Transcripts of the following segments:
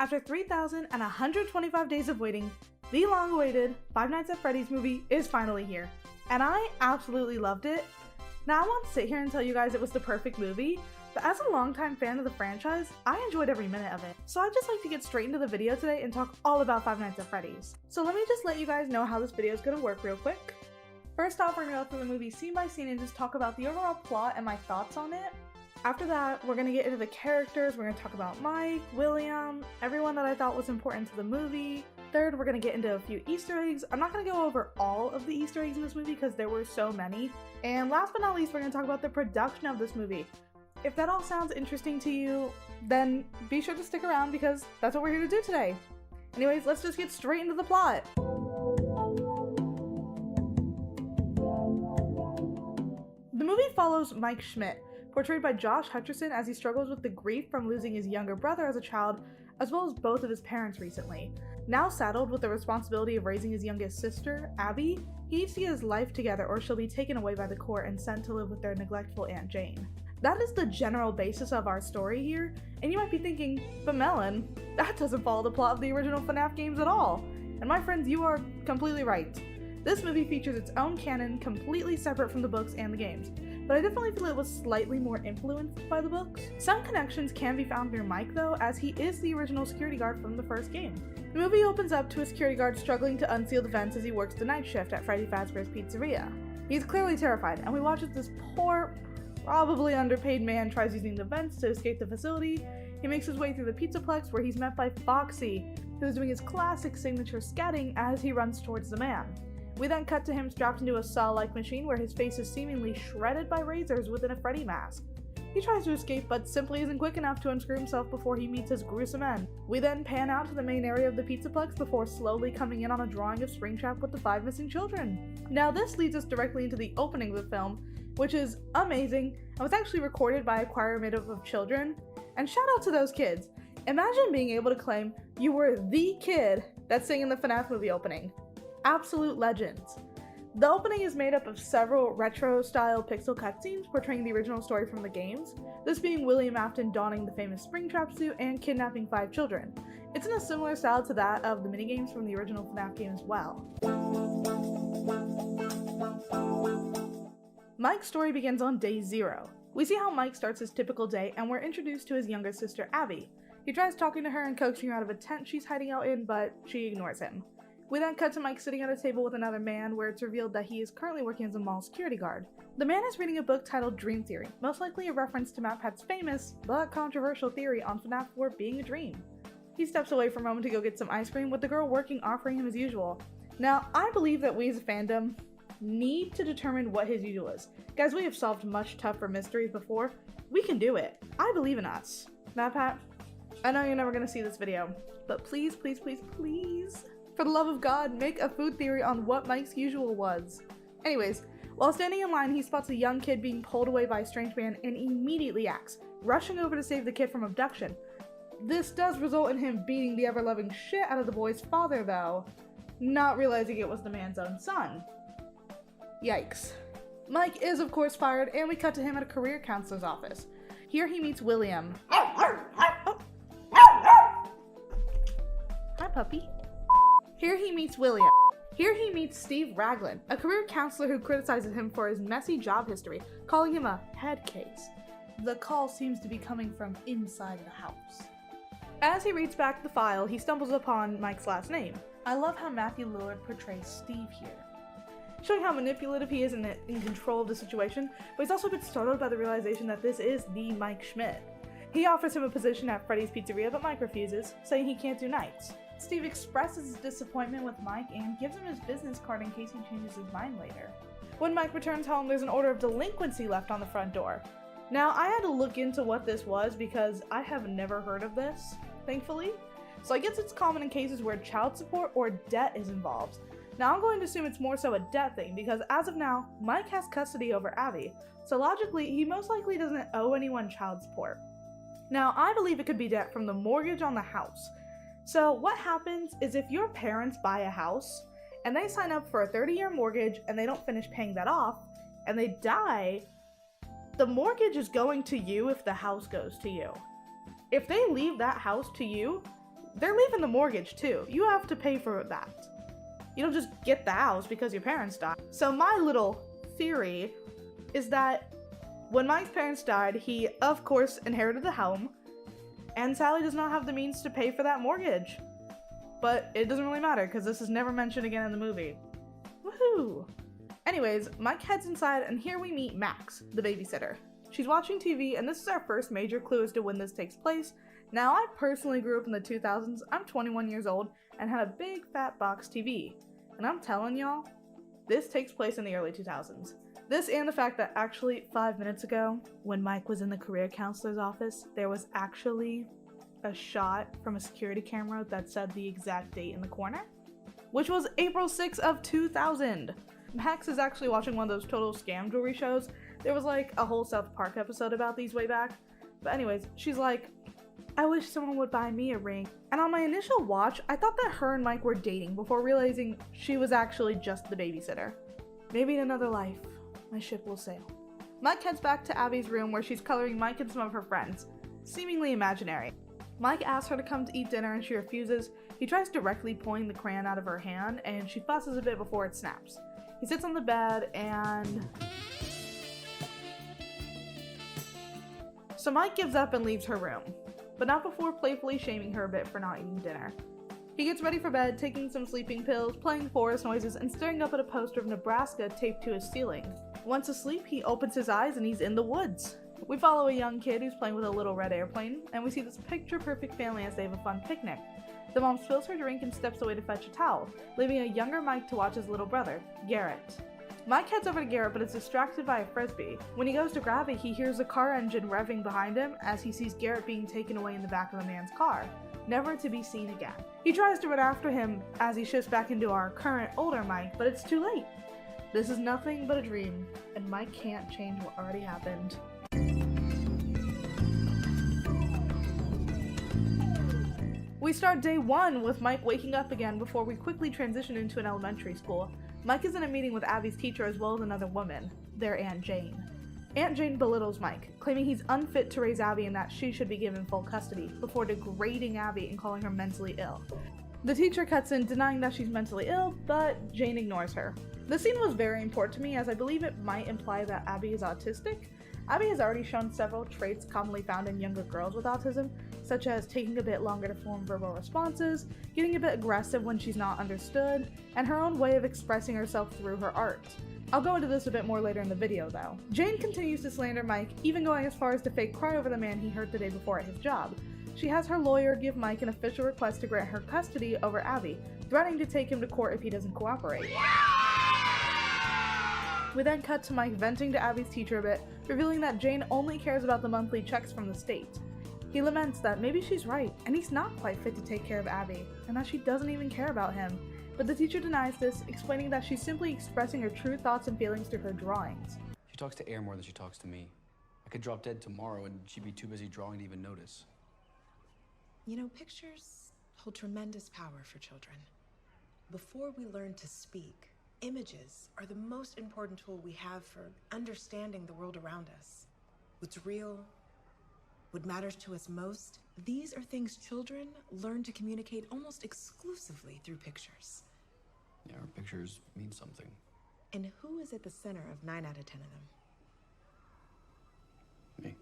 After 3,125 days of waiting, the long-awaited Five Nights at Freddy's movie is finally here, and I absolutely loved it. Now I won't sit here and tell you guys it was the perfect movie, but as a longtime fan of the franchise, I enjoyed every minute of it. So I'd just like to get straight into the video today and talk all about Five Nights at Freddy's. So let me just let you guys know how this video is going to work real quick. First off, we're going to go through the movie scene by scene and just talk about the overall plot and my thoughts on it. After that, we're going to get into the characters. We're going to talk about Mike, William, everyone that I thought was important to the movie. Third, we're going to get into a few Easter eggs. I'm not going to go over all of the Easter eggs in this movie because there were so many. And last but not least, we're going to talk about the production of this movie. If that all sounds interesting to you, then be sure to stick around because that's what we're here to do today. Anyways, let's just get straight into the plot. The movie follows Mike Schmidt, portrayed by Josh Hutcherson, as he struggles with the grief from losing his younger brother as a child, as well as both of his parents recently. Now saddled with the responsibility of raising his youngest sister, Abby, he needs to get his life together or she'll be taken away by the court and sent to live with their neglectful Aunt Jane. That is the general basis of our story here, and you might be thinking, but Melon, that doesn't follow the plot of the original FNAF games at all. And my friends, you are completely right. This movie features its own canon, completely separate from the books and the games, but I definitely feel it was slightly more influenced by the books. Some connections can be found through Mike though, as he is the original security guard from the first game. The movie opens up to a security guard struggling to unseal the vents as he works the night shift at Freddy Fazbear's Pizzeria. He's clearly terrified, and we watch as this poor, probably underpaid man tries using the vents to escape the facility. He makes his way through the Pizzaplex where he's met by Foxy, who's doing his classic signature scatting as he runs towards the man. We then cut to him strapped into a saw-like machine where his face is seemingly shredded by razors within a Freddy mask. He tries to escape but simply isn't quick enough to unscrew himself before he meets his gruesome end. We then pan out to the main area of the Pizzaplex before slowly coming in on a drawing of Springtrap with the 5 missing children. Now this leads us directly into the opening of the film, which is amazing and was actually recorded by a choir made up of children. And shout out to those kids. Imagine being able to claim you were the kid that sang in the FNAF movie opening. Absolute legends. The opening is made up of several retro-style pixel cutscenes portraying the original story from the games, this being William Afton donning the famous Springtrap suit and kidnapping 5 children. It's in a similar style to that of the minigames from the original FNAF game as well. Mike's story begins on day 0. We see how Mike starts his typical day and we're introduced to his younger sister Abby. He tries talking to her and coaxing her out of a tent she's hiding out in, but she ignores him. We then cut to Mike sitting at a table with another man where it's revealed that he is currently working as a mall security guard. The man is reading a book titled Dream Theory, most likely a reference to MatPat's famous, but controversial theory on FNAF 4 being a dream. He steps away for a moment to go get some ice cream with the girl working offering him as usual. Now, I believe that we as a fandom need to determine what his usual is. Guys, we have solved much tougher mysteries before. We can do it. I believe in us. MatPat, I know you're never gonna see this video, but please, please, please, please, for the love of God, make a food theory on what Mike's usual was. Anyways, while standing in line, he spots a young kid being pulled away by a strange man and immediately acts, rushing over to save the kid from abduction. This does result in him beating the ever-loving shit out of the boy's father though, not realizing it was the man's own son. Yikes. Mike is of course fired and we cut to him at a career counselor's office. Here he meets William. Oh. Hi puppy. Here he meets William. Here he meets Steve Raglan, a career counselor who criticizes him for his messy job history, calling him a head case. The call seems to be coming from inside the house. As he reads back the file, he stumbles upon Mike's last name. I love how Matthew Lillard portrays Steve here, showing how manipulative he is in control of the situation, but he's also a bit startled by the realization that this is the Mike Schmidt. He offers him a position at Freddy's Pizzeria, but Mike refuses, saying he can't do nights. Steve expresses his disappointment with Mike and gives him his business card in case he changes his mind later. When Mike returns home, there's an order of delinquency left on the front door. Now, I had to look into what this was because I have never heard of this, thankfully. So I guess it's common in cases where child support or debt is involved. Now, I'm going to assume it's more so a debt thing because as of now, Mike has custody over Abby. So logically, he most likely doesn't owe anyone child support. Now, I believe it could be debt from the mortgage on the house. So what happens is if your parents buy a house and they sign up for a 30-year mortgage and they don't finish paying that off and they die, the mortgage is going to you if the house goes to you. If they leave that house to you, they're leaving the mortgage too. You have to pay for that. You don't just get the house because your parents died. So my little theory is that when Mike's parents died, he of course inherited the home, and Sally does not have the means to pay for that mortgage. But it doesn't really matter because this is never mentioned again in the movie. Woohoo! Anyways, Mike heads inside and here we meet Max, the babysitter. She's watching TV and this is our first major clue as to when this takes place. Now, I personally grew up in the 2000s. I'm 21 years old and had a big fat box TV. And I'm telling y'all, this takes place in the early 2000s. This and the fact that actually 5 minutes ago, when Mike was in the career counselor's office, there was actually a shot from a security camera that said the exact date in the corner, which was April 6th of 2000. Max is actually watching one of those total scam jewelry shows. There was like a whole South Park episode about these way back. But anyways, she's like, I wish someone would buy me a ring. And on my initial watch, I thought that her and Mike were dating before realizing she was actually just the babysitter. Maybe in another life, my ship will sail. Mike heads back to Abby's room where she's coloring Mike and some of her friends, seemingly imaginary. Mike asks her to come to eat dinner and she refuses. He tries directly pulling the crayon out of her hand and she fusses a bit before it snaps. He sits on the bed and... So Mike gives up and leaves her room, but not before playfully shaming her a bit for not eating dinner. He gets ready for bed, taking some sleeping pills, playing forest noises, and staring up at a poster of Nebraska taped to his ceiling. Once asleep, he opens his eyes and he's in the woods. We follow a young kid who's playing with a little red airplane, and we see this picture-perfect family as they have a fun picnic. The mom spills her drink and steps away to fetch a towel, leaving a younger Mike to watch his little brother, Garrett. Mike heads over to Garrett but is distracted by a frisbee. When he goes to grab it, he hears a car engine revving behind him as he sees Garrett being taken away in the back of a man's car, never to be seen again. He tries to run after him as he shifts back into our current older Mike, but it's too late. This is nothing but a dream, and Mike can't change what already happened. We start day one with Mike waking up again before we quickly transition into an elementary school. Mike is in a meeting with Abby's teacher as well as another woman, their Aunt Jane. Aunt Jane belittles Mike, claiming he's unfit to raise Abby and that she should be given full custody, before degrading Abby and calling her mentally ill. The teacher cuts in denying that she's mentally ill, but Jane ignores her. This scene was very important to me as I believe it might imply that Abby is autistic. Abby has already shown several traits commonly found in younger girls with autism, such as taking a bit longer to form verbal responses, getting a bit aggressive when she's not understood, and her own way of expressing herself through her art. I'll go into this a bit more later in the video though. Jane continues to slander Mike, even going as far as to fake cry over the man he hurt the day before at his job. She has her lawyer give Mike an official request to grant her custody over Abby, threatening to take him to court if he doesn't cooperate. We then cut to Mike venting to Abby's teacher a bit, revealing that Jane only cares about the monthly checks from the state. He laments that maybe she's right, and he's not quite fit to take care of Abby, and that she doesn't even care about him. But the teacher denies this, explaining that she's simply expressing her true thoughts and feelings through her drawings. She talks to Air more than she talks to me. I could drop dead tomorrow and she'd be too busy drawing to even notice. You know, pictures hold tremendous power for children. Before we learn to speak, images are the most important tool we have for understanding the world around us. What's real, what matters to us most, these are things children learn to communicate almost exclusively through pictures. Yeah, our pictures mean something. And who is at the center of 9 out of 10 of them? Me.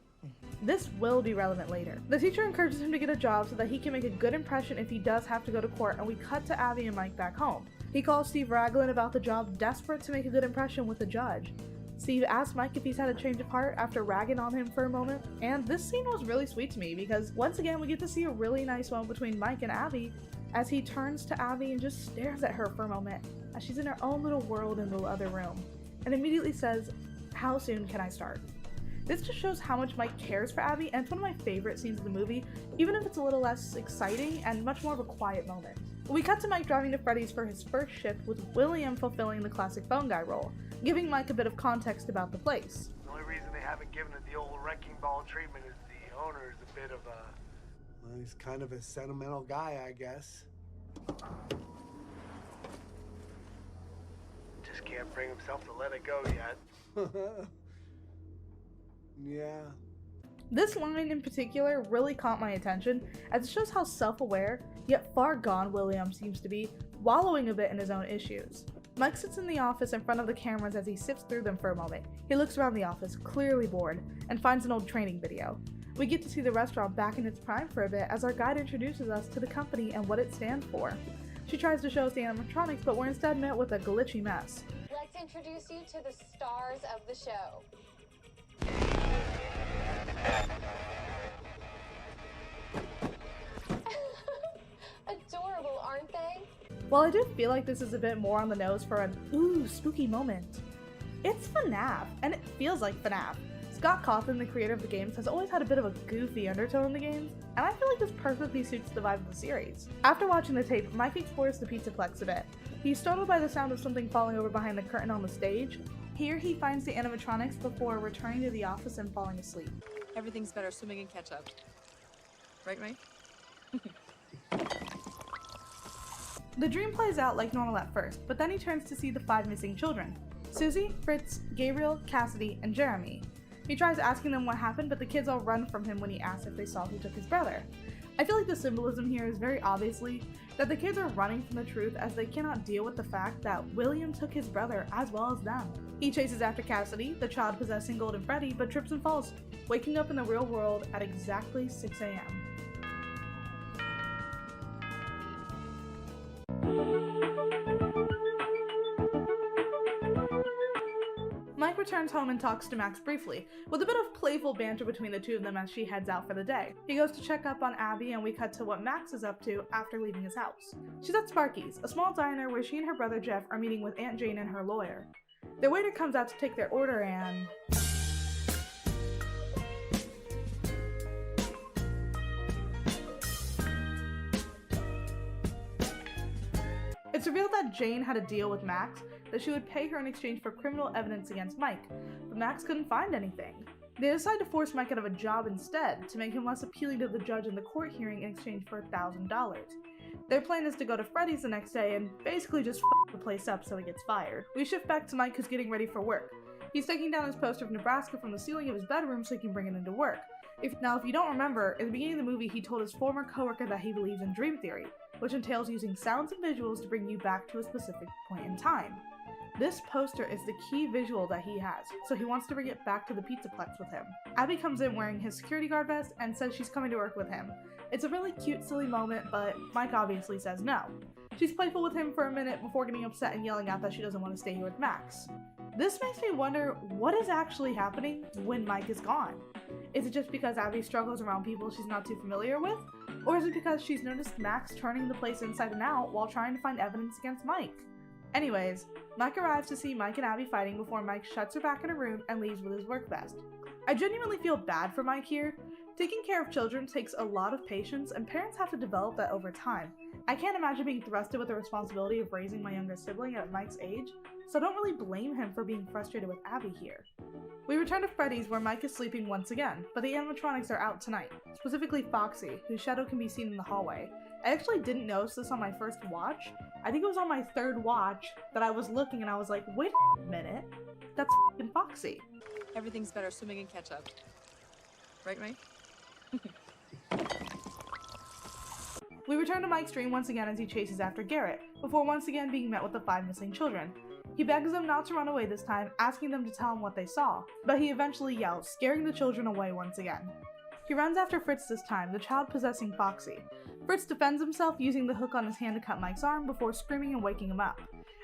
This will be relevant later. The teacher encourages him to get a job so that he can make a good impression if he does have to go to court, and we cut to Abby and Mike back home. He calls Steve Raglan about the job, desperate to make a good impression with the judge. Steve asks Mike if he's had a change of heart after ragging on him for a moment, and this scene was really sweet to me because once again we get to see a really nice moment between Mike and Abby as he turns to Abby and just stares at her for a moment as she's in her own little world in the other room, and immediately says, "How soon can I start?" This just shows how much Mike cares for Abby, and it's one of my favorite scenes of the movie, even if it's a little less exciting and much more of a quiet moment. We cut to Mike driving to Freddy's for his first shift, with William fulfilling the classic phone guy role, giving Mike a bit of context about the place. The only reason they haven't given it the old wrecking ball treatment is the owner is a bit of a... Well, he's kind of a sentimental guy, I guess. Just can't bring himself to let it go yet. Yeah. This line in particular really caught my attention, as it shows how self-aware, yet far gone William seems to be, wallowing a bit in his own issues. Mike sits in the office in front of the cameras as he sifts through them for a moment. He looks around the office, clearly bored, and finds an old training video. We get to see the restaurant back in its prime for a bit as our guide introduces us to the company and what it stands for. She tries to show us the animatronics, but we're instead met with a glitchy mess. Let's introduce you to the stars of the show. Adorable, aren't they? While I do feel like this is a bit more on the nose for an ooh spooky moment, it's FNAF, and it feels like FNAF. Scott Cawthon, the creator of the games, has always had a bit of a goofy undertone in the games, and I feel like this perfectly suits the vibe of the series. After watching the tape, Mike explores the Pizzaplex a bit. He's startled by the sound of something falling over behind the curtain on the stage. Here he finds the animatronics before returning to the office and falling asleep. Everything's better swimming in ketchup. Right, Mike? The dream plays out like normal at first, but then he turns to see the 5 missing children: Susie, Fritz, Gabriel, Cassidy, and Jeremy. He tries asking them what happened, but the kids all run from him when he asks if they saw who took his brother. I feel like the symbolism here is very obviously that the kids are running from the truth as they cannot deal with the fact that William took his brother as well as them. He chases after Cassidy, the child possessing Golden Freddy, but trips and falls, waking up in the real world at exactly 6 a.m. Mike returns home and talks to Max briefly, with a bit of playful banter between the two of them as she heads out for the day. He goes to check up on Abby, and we cut to what Max is up to after leaving his house. She's at Sparky's, a small diner where she and her brother Jeff are meeting with Aunt Jane and her lawyer. Their waiter comes out to take their order and... it's revealed that Jane had a deal with Max that she would pay her in exchange for criminal evidence against Mike, but Max couldn't find anything. They decide to force Mike out of a job instead to make him less appealing to the judge in the court hearing in exchange for $1,000. Their plan is to go to Freddy's the next day and basically just f*** the place up so he gets fired. We shift back to Mike, who's getting ready for work. He's taking down his poster of Nebraska from the ceiling of his bedroom so he can bring it into work. If you don't remember, in the beginning of the movie he told his former coworker that he believes in dream theory, which entails using sounds and visuals to bring you back to a specific point in time. This poster is the key visual that he has, so he wants to bring it back to the Pizzaplex with him. Abby comes in wearing his security guard vest and says she's coming to work with him. It's a really cute, silly moment, but Mike obviously says no. She's playful with him for a minute before getting upset and yelling out that she doesn't want to stay here with Max. This makes me wonder what is actually happening when Mike is gone. Is it just because Abby struggles around people she's not too familiar with? Or is it because she's noticed Max turning the place inside and out while trying to find evidence against Mike? Anyways, Mike arrives to see Mike and Abby fighting before Mike shuts her back in her room and leaves with his work vest. I genuinely feel bad for Mike here. Taking care of children takes a lot of patience, and parents have to develop that over time. I can't imagine being thrusted with the responsibility of raising my younger sibling at Mike's age, so I don't really blame him for being frustrated with Abby here. We return to Freddy's where Mike is sleeping once again, but the animatronics are out tonight, specifically Foxy, whose shadow can be seen in the hallway. I actually didn't notice this on my first watch. I think it was on my third watch that I was looking and I was like, wait a minute, that's f***ing Foxy. Everything's better swimming in ketchup. Right, Mike? We return to Mike's dream once again as he chases after Garrett, before once again being met with the 5 missing children. He begs them not to run away this time, asking them to tell him what they saw, but he eventually yells, scaring the children away once again. He runs after Fritz this time, the child possessing Foxy. Fritz defends himself using the hook on his hand to cut Mike's arm before screaming and waking him up.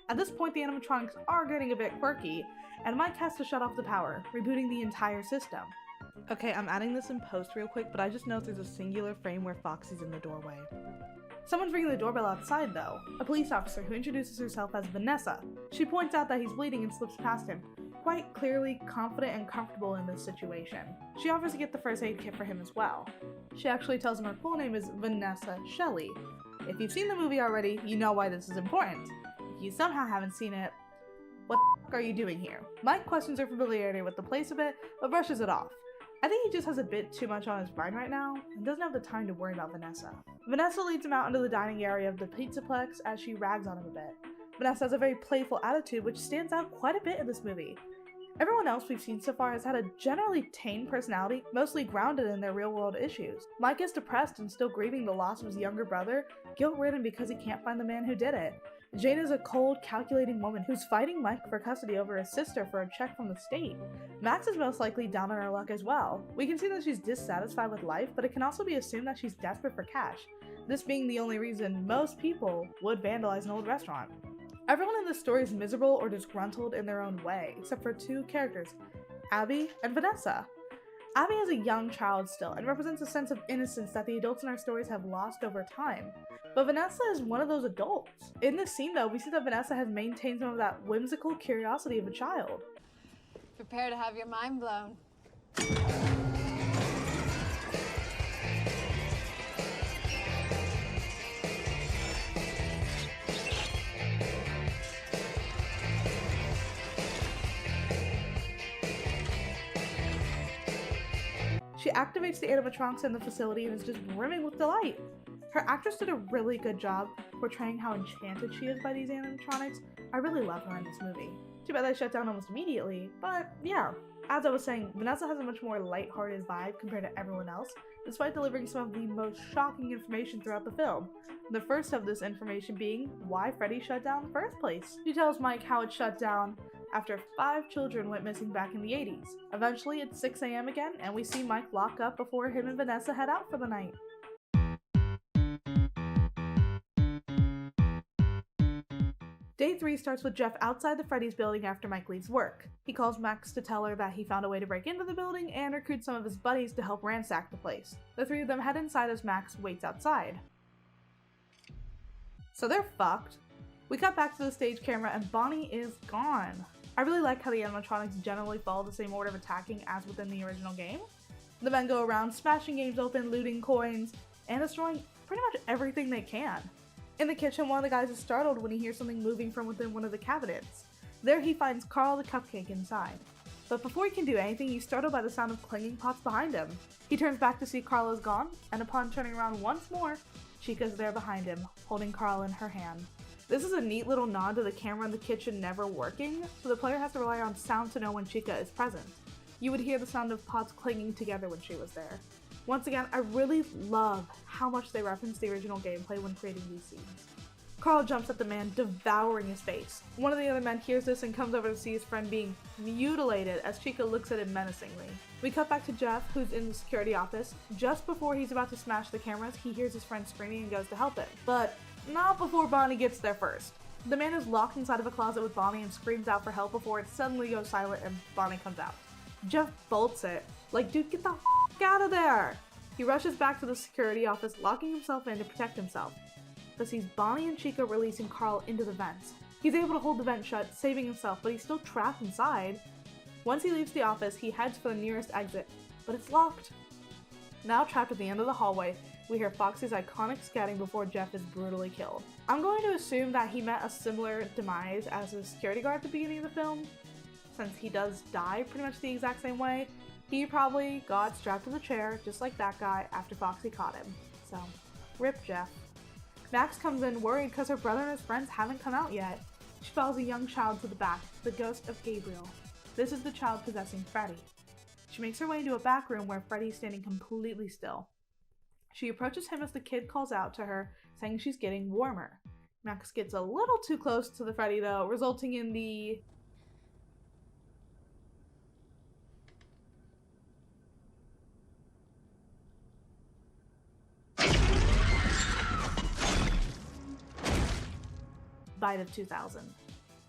At this point, the animatronics are getting a bit quirky, and Mike has to shut off the power, rebooting the entire system. Okay, I'm adding this in post real quick, but I just noticed there's a singular frame where Foxy's in the doorway. Someone's ringing the doorbell outside though, a police officer who introduces herself as Vanessa. She points out that he's bleeding and slips past him, quite clearly confident and comfortable in this situation. She offers to get the first aid kit for him as well. She actually tells him her full name is Vanessa Shelley. If you've seen the movie already, you know why this is important. If you somehow haven't seen it, what the f*** are you doing here? Mike questions her familiarity with the place a bit, but brushes it off. I think he just has a bit too much on his mind right now, and doesn't have the time to worry about Vanessa. Vanessa leads him out into the dining area of the Pizzaplex as she rags on him a bit. Vanessa has a very playful attitude which stands out quite a bit in this movie. Everyone else we've seen so far has had a generally tame personality, mostly grounded in their real-world issues. Mike is depressed and still grieving the loss of his younger brother, guilt-ridden because he can't find the man who did it. Jane is a cold, calculating woman who's fighting Mike for custody over his sister for a check from the state. Max is most likely down on her luck as well. We can see that she's dissatisfied with life, but it can also be assumed that she's desperate for cash, this being the only reason most people would vandalize an old restaurant. Everyone in this story is miserable or disgruntled in their own way, except for two characters, Abby and Vanessa. Abby is a young child still and represents a sense of innocence that the adults in our stories have lost over time. But Vanessa is one of those adults. In this scene though, we see that Vanessa has maintained some of that whimsical curiosity of a child. Prepare to have your mind blown. She activates the animatronics in the facility and is just brimming with delight. Her actress did a really good job portraying how enchanted she is by these animatronics. I really love her in this movie. Too bad they shut down almost immediately, but yeah. As I was saying, Vanessa has a much more lighthearted vibe compared to everyone else, despite delivering some of the most shocking information throughout the film. The first of this information being why Freddy shut down in the first place. She tells Mike how it shut down after 5 children went missing back in the 80s. Eventually it's 6 a.m. again, and we see Mike lock up before him and Vanessa head out for the night. Day 3 starts with Jeff outside the Freddy's building after Mike leaves work. He calls Max to tell her that he found a way to break into the building and recruit some of his buddies to help ransack the place. The 3 of them head inside as Max waits outside. So they're fucked. We cut back to the stage camera and Bonnie is gone. I really like how the animatronics generally follow the same order of attacking as within the original game. The men go around smashing games open, looting coins, and destroying pretty much everything they can. In the kitchen, one of the guys is startled when he hears something moving from within one of the cabinets. There he finds Carl the cupcake inside. But before he can do anything, he's startled by the sound of clanging pots behind him. He turns back to see Carl is gone, and upon turning around once more, Chica's there behind him, holding Carl in her hand. This is a neat little nod to the camera in the kitchen never working, so the player has to rely on sound to know when Chica is present. You would hear the sound of pots clanging together when she was there. Once again, I really love how much they reference the original gameplay when creating these scenes. Carl jumps at the man, devouring his face. One of the other men hears this and comes over to see his friend being mutilated as Chica looks at him menacingly. We cut back to Jeff, who's in the security office. Just before he's about to smash the cameras, he hears his friend screaming and goes to help him. But not before Bonnie gets there first. The man is locked inside of a closet with Bonnie and screams out for help before it suddenly goes silent and Bonnie comes out. Jeff bolts it. Like, dude, get the f*** out of there! He rushes back to the security office, locking himself in to protect himself, but sees Bonnie and Chica releasing Carl into the vents. He's able to hold the vent shut, saving himself, but he's still trapped inside. Once he leaves the office, he heads for the nearest exit, but it's locked. Now trapped at the end of the hallway, we hear Foxy's iconic scatting before Jeff is brutally killed. I'm going to assume that he met a similar demise as his security guard at the beginning of the film, since he does die pretty much the exact same way. He probably got strapped to the chair, just like that guy, after Foxy caught him. So, rip Jeff. Max comes in worried because her brother and his friends haven't come out yet. She follows a young child to the back, the ghost of Gabriel. This is the child possessing Freddy. She makes her way into a back room where Freddy is standing completely still. She approaches him as the kid calls out to her, saying she's getting warmer. Max gets a little too close to the Freddy though, resulting in the bite of 2000.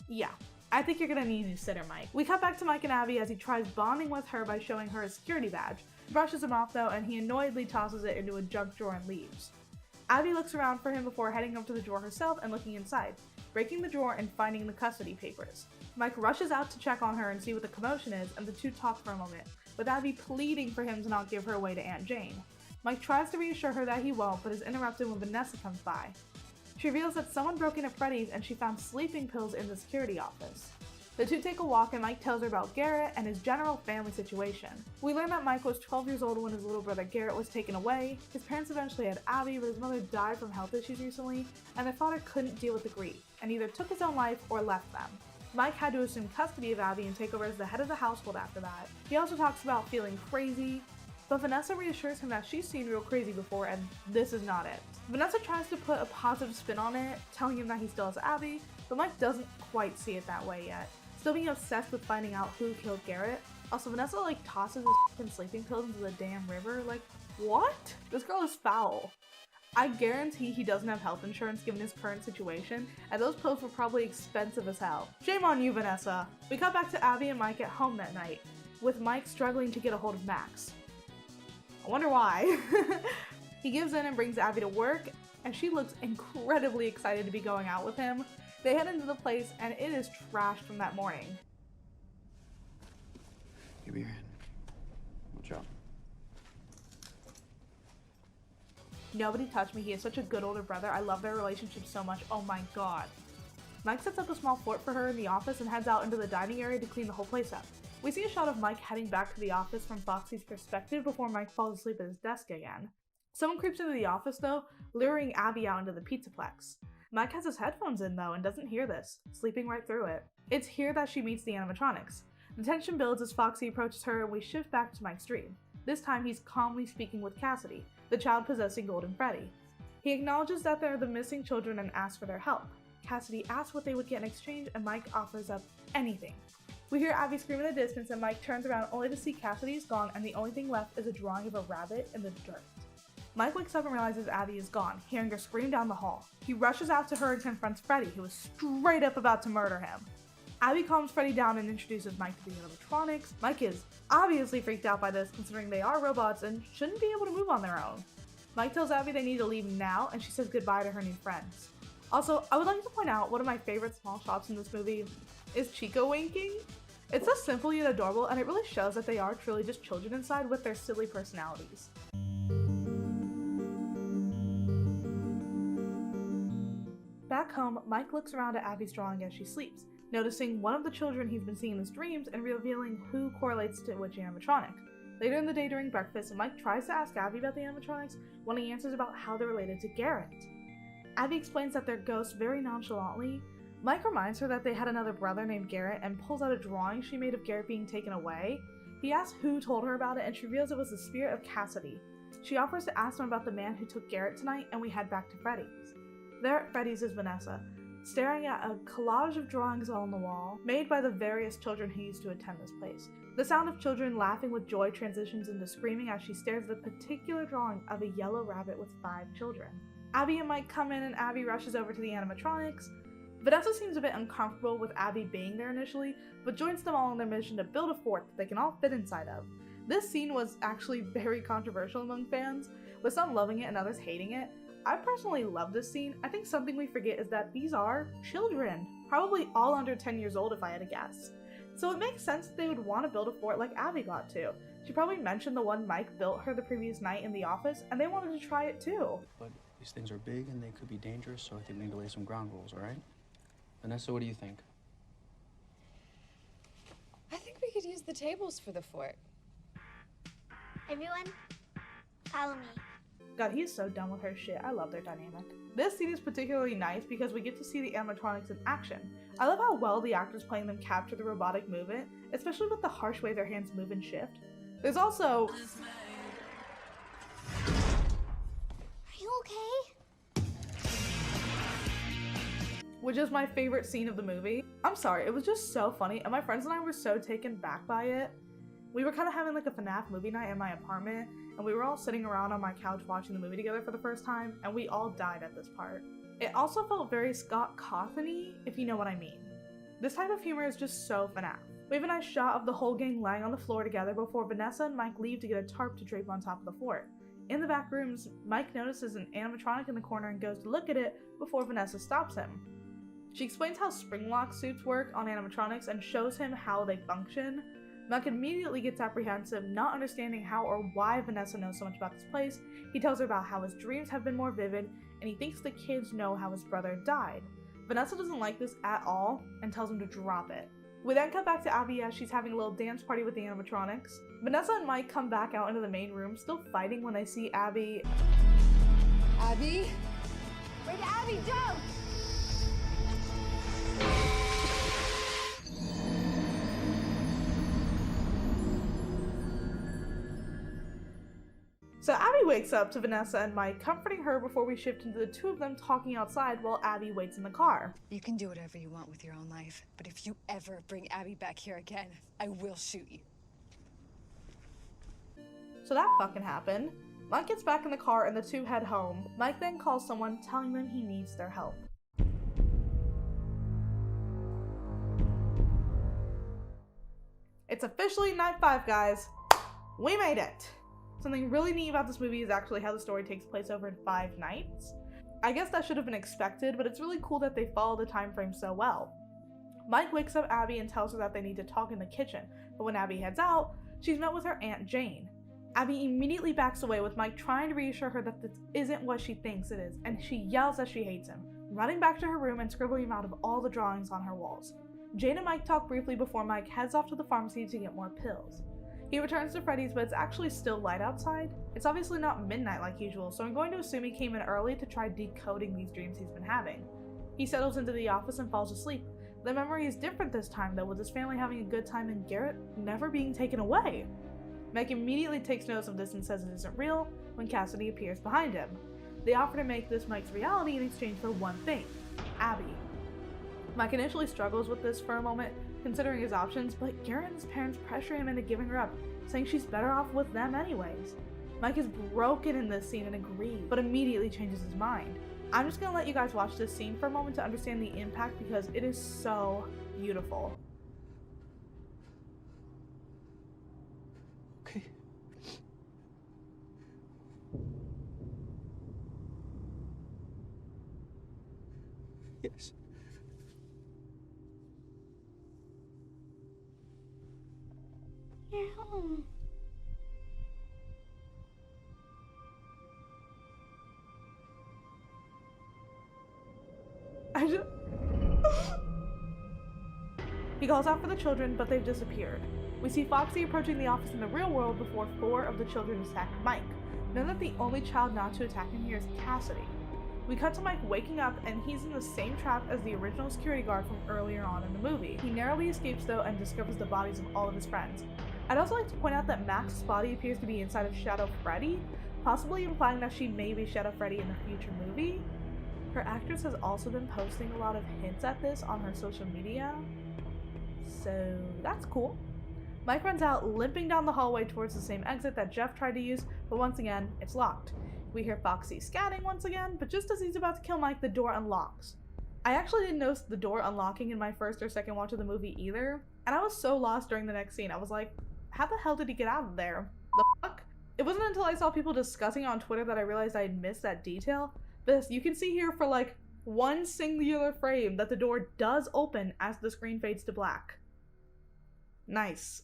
Yeah, I think you're gonna need a sitter, Mike. We cut back to Mike and Abby as he tries bonding with her by showing her his security badge. He brushes him off though, and he annoyedly tosses it into a junk drawer and leaves. Abby looks around for him before heading up to the drawer herself and looking inside, breaking the drawer and finding the custody papers. Mike rushes out to check on her and see what the commotion is, and the two talk for a moment, with Abby pleading for him to not give her away to Aunt Jane. Mike tries to reassure her that he won't, but is interrupted when Vanessa comes by. She reveals that someone broke into Freddy's and she found sleeping pills in the security office. The two take a walk and Mike tells her about Garrett and his general family situation. We learn that Mike was 12 years old when his little brother Garrett was taken away. His parents eventually had Abby, but his mother died from health issues recently, and their father couldn't deal with the grief, and either took his own life or left them. Mike had to assume custody of Abby and take over as the head of the household after that. He also talks about feeling crazy, but Vanessa reassures him that she's seen real crazy before and this is not it. Vanessa tries to put a positive spin on it, telling him that he still has Abby, but Mike doesn't quite see it that way yet, still being obsessed with finding out who killed Garrett. Also, Vanessa tosses his f***ing sleeping pills into the damn river. What? This girl is foul. I guarantee he doesn't have health insurance given his current situation, and those pills were probably expensive as hell. Shame on you, Vanessa. We cut back to Abby and Mike at home that night, with Mike struggling to get a hold of Max. I wonder why. He gives in and brings Abby to work, and she looks incredibly excited to be going out with him. They head into the place, and it is trashed from that morning. Give me your hand. Good job. Nobody touched me. He is such a good older brother. I love their relationship so much. Oh my god. Mike sets up a small fort for her in the office and heads out into the dining area to clean the whole place up. We see a shot of Mike heading back to the office from Foxy's perspective before Mike falls asleep at his desk again. Someone creeps into the office though, luring Abby out into the pizzaplex. Mike has his headphones in though and doesn't hear this, sleeping right through it. It's here that she meets the animatronics. The tension builds as Foxy approaches her and we shift back to Mike's dream. This time he's calmly speaking with Cassidy, the child possessing Golden Freddy. He acknowledges that they're the missing children and asks for their help. Cassidy asks what they would get in exchange and Mike offers up anything. We hear Abby scream in the distance and Mike turns around only to see Cassidy's gone and the only thing left is a drawing of a rabbit in the dirt. Mike wakes up and realizes Abby is gone, hearing her scream down the hall. He rushes out to her and confronts Freddy, who is straight up about to murder him. Abby calms Freddy down and introduces Mike to the animatronics. Mike is obviously freaked out by this, considering they are robots and shouldn't be able to move on their own. Mike tells Abby they need to leave now, and she says goodbye to her new friends. Also, I would like to point out one of my favorite small shots in this movie is Chico winking. It's so simple yet adorable, and it really shows that they are truly just children inside with their silly personalities. Back home, Mike looks around at Abby's drawing as she sleeps, noticing one of the children he's been seeing in his dreams and revealing who correlates to which animatronic. Later in the day during breakfast, Mike tries to ask Abby about the animatronics, wanting answers about how they're related to Garrett. Abby explains that they're ghosts very nonchalantly. Mike reminds her that they had another brother named Garrett and pulls out a drawing she made of Garrett being taken away. He asks who told her about it and she reveals it was the spirit of Cassidy. She offers to ask him about the man who took Garrett tonight and we head back to Freddy's. There at Freddy's is Vanessa, staring at a collage of drawings on the wall, made by the various children who used to attend this place. The sound of children laughing with joy transitions into screaming as she stares at a particular drawing of a yellow rabbit with 5 children. Abby and Mike come in and Abby rushes over to the animatronics. Vanessa seems a bit uncomfortable with Abby being there initially, but joins them all in their mission to build a fort that they can all fit inside of. This scene was actually very controversial among fans, with some loving it and others hating it. I personally love this scene. I think something we forget is that these are children, probably all under 10 years old if I had to guess. So it makes sense that they would want to build a fort like Abby got to. She probably mentioned the one Mike built her the previous night in the office, and they wanted to try it too. But these things are big and they could be dangerous, so I think we need to lay some ground rules, all right? Vanessa, what do you think? I think we could use the tables for the fort. Everyone, follow me. God, he is so done with her shit. I love their dynamic. This scene is particularly nice because we get to see the animatronics in action. I love how well the actors playing them capture the robotic movement, especially with the harsh way their hands move and shift. There's also... Are you okay? Which is my favorite scene of the movie. I'm sorry, it was just so funny and my friends and I were so taken back by it. We were kind of having like a FNAF movie night in my apartment, and we were all sitting around on my couch watching the movie together for the first time, and we all died at this part. It also felt very Scott Cawthon-y, if you know what I mean. This type of humor is just so FNAF. We have a nice shot of the whole gang lying on the floor together before Vanessa and Mike leave to get a tarp to drape on top of the fort. In the back rooms, Mike notices an animatronic in the corner and goes to look at it before Vanessa stops him. She explains how spring lock suits work on animatronics and shows him how they function. Mike immediately gets apprehensive, not understanding how or why Vanessa knows so much about this place. He tells her about how his dreams have been more vivid, and he thinks the kids know how his brother died. Vanessa doesn't like this at all, and tells him to drop it. We then cut back to Abby as she's having a little dance party with the animatronics. Vanessa and Mike come back out into the main room, still fighting when they see Abby. Abby? Where'd Abby go? wakes up to Vanessa and Mike comforting her before we shift into the two of them talking outside while Abby waits in the car. You can do whatever you want with your own life, but if you ever bring Abby back here again, I will shoot you. So that fucking happened. Mike gets back in the car and the two head home. Mike then calls someone telling them he needs their help. It's officially night 5, guys. We made it! Something really neat about this movie is actually how the story takes place over in 5 nights. I guess that should have been expected, but it's really cool that they follow the time frame so well. Mike wakes up Abby and tells her that they need to talk in the kitchen, but when Abby heads out, she's met with her Aunt Jane. Abby immediately backs away with Mike trying to reassure her that this isn't what she thinks it is, and she yells that she hates him, running back to her room and scribbling him out of all the drawings on her walls. Jane and Mike talk briefly before Mike heads off to the pharmacy to get more pills. He returns to Freddy's, but it's actually still light outside. It's obviously not midnight like usual, so I'm going to assume he came in early to try decoding these dreams he's been having. He settles into the office and falls asleep. The memory is different this time though, with his family having a good time and Garrett never being taken away. Mike immediately takes notice of this and says it isn't real when Cassidy appears behind him. They offer to make this Mike's reality in exchange for one thing: Abby. Mike initially struggles with this for a moment, considering his options, but Garrett and his parents pressure him into giving her up, saying she's better off with them anyways. Mike is broken in this scene and agrees, but immediately changes his mind. I'm just gonna let you guys watch this scene for a moment to understand the impact because it is so beautiful. Okay. Yes. You're home. He calls out for the children, but they've disappeared. We see Foxy approaching the office in the real world before 4 of the children attack Mike. Note that the only child not to attack him here is Cassidy. We cut to Mike waking up and he's in the same trap as the original security guard from earlier on in the movie. He narrowly escapes though and discovers the bodies of all of his friends. I'd also like to point out that Max's body appears to be inside of Shadow Freddy, possibly implying that she may be Shadow Freddy in the future movie. Her actress has also been posting a lot of hints at this on her social media, so that's cool. Mike runs out, limping down the hallway towards the same exit that Jeff tried to use, but once again, it's locked. We hear Foxy scatting once again, but just as he's about to kill Mike, the door unlocks. I actually didn't notice the door unlocking in my first or second watch of the movie either, and I was so lost during the next scene. I was like, how the hell did he get out of there? The fuck? It wasn't until I saw people discussing it on Twitter that I realized I had missed that detail. But you can see here for like one singular frame that the door does open as the screen fades to black. Nice.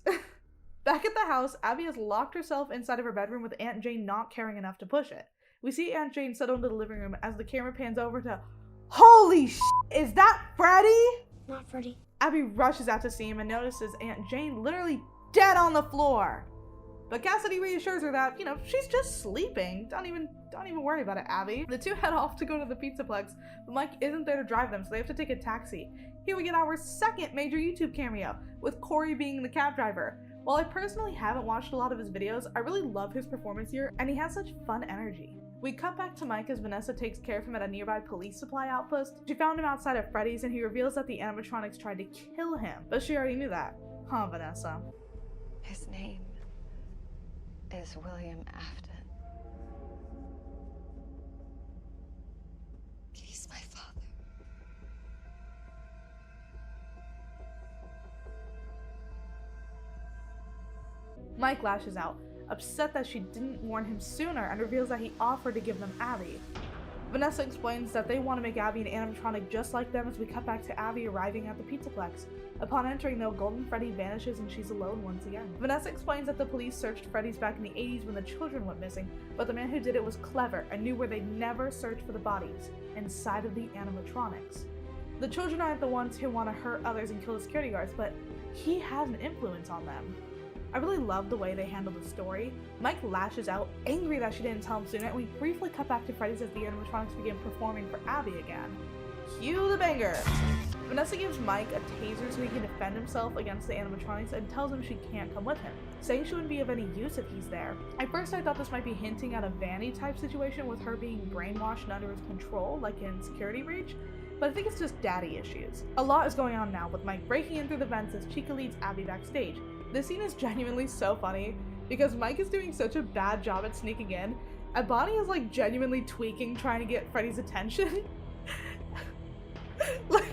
Back at the house, Abby has locked herself inside of her bedroom with Aunt Jane not caring enough to push it. We see Aunt Jane settle into the living room as the camera pans over to, holy shit, is that Freddy? Not Freddy. Abby rushes out to see him and notices Aunt Jane literally dead on the floor. But Cassidy reassures her that, you know, she's just sleeping. Don't even worry about it, Abby. The two head off to go to the Pizzaplex, but Mike isn't there to drive them, so they have to take a taxi. Here we get our second major YouTube cameo, with Corey being the cab driver. While I personally haven't watched a lot of his videos, I really love his performance here, and he has such fun energy. We cut back to Mike as Vanessa takes care of him at a nearby police supply outpost. She found him outside of Freddy's, and he reveals that the animatronics tried to kill him, but she already knew that. Huh, Vanessa? His name is William Afton. He's my father. Mike lashes out, upset that she didn't warn him sooner, and reveals that he offered to give them Abby. Vanessa explains that they want to make Abby an animatronic just like them as we cut back to Abby arriving at the Pizzaplex. Upon entering though, Golden Freddy vanishes and she's alone once again. Vanessa explains that the police searched Freddy's back in the 80s when the children went missing, but the man who did it was clever and knew where they'd never search for the bodies, inside of the animatronics. The children aren't the ones who want to hurt others and kill the security guards, but he has an influence on them. I really love the way they handle the story. Mike lashes out, angry that she didn't tell him sooner, and we briefly cut back to Freddy's as the animatronics begin performing for Abby again. Cue the banger! Vanessa gives Mike a taser so he can defend himself against the animatronics and tells him she can't come with him, saying she wouldn't be of any use if he's there. At first I thought this might be hinting at a Vanny type situation with her being brainwashed and under his control, like in Security Breach, but I think it's just daddy issues. A lot is going on now, with Mike breaking in through the vents as Chica leads Abby backstage. This scene is genuinely so funny, because Mike is doing such a bad job at sneaking in, and Bonnie is like genuinely tweaking trying to get Freddy's attention. Like,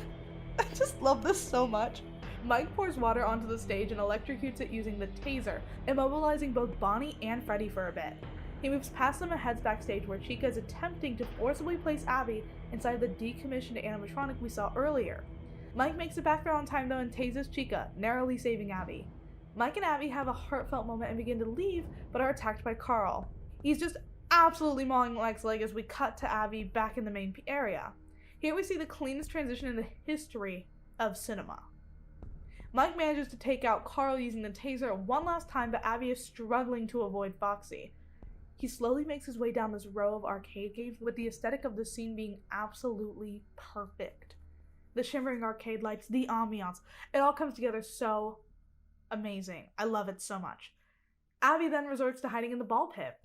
I just love this so much. Mike pours water onto the stage and electrocutes it using the taser, immobilizing both Bonnie and Freddy for a bit. He moves past them and heads backstage where Chica is attempting to forcibly place Abby inside the decommissioned animatronic we saw earlier. Mike makes it back there on time though and tases Chica, narrowly saving Abby. Mike and Abby have a heartfelt moment and begin to leave, but are attacked by Carl. He's just absolutely mauling Mike's leg as we cut to Abby back in the main area. Here we see the cleanest transition in the history of cinema. Mike manages to take out Carl using the taser one last time, but Abby is struggling to avoid Foxy. He slowly makes his way down this row of arcade games, with the aesthetic of the scene being absolutely perfect. The shimmering arcade lights, the ambiance, it all comes together so amazing. I love it so much. Abby then resorts to hiding in the ball pit.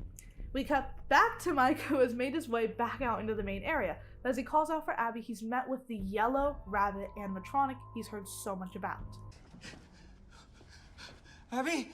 We cut back to Mike, who has made his way back out into the main area. But as he calls out for Abby, he's met with the yellow rabbit animatronic he's heard so much about. Abby?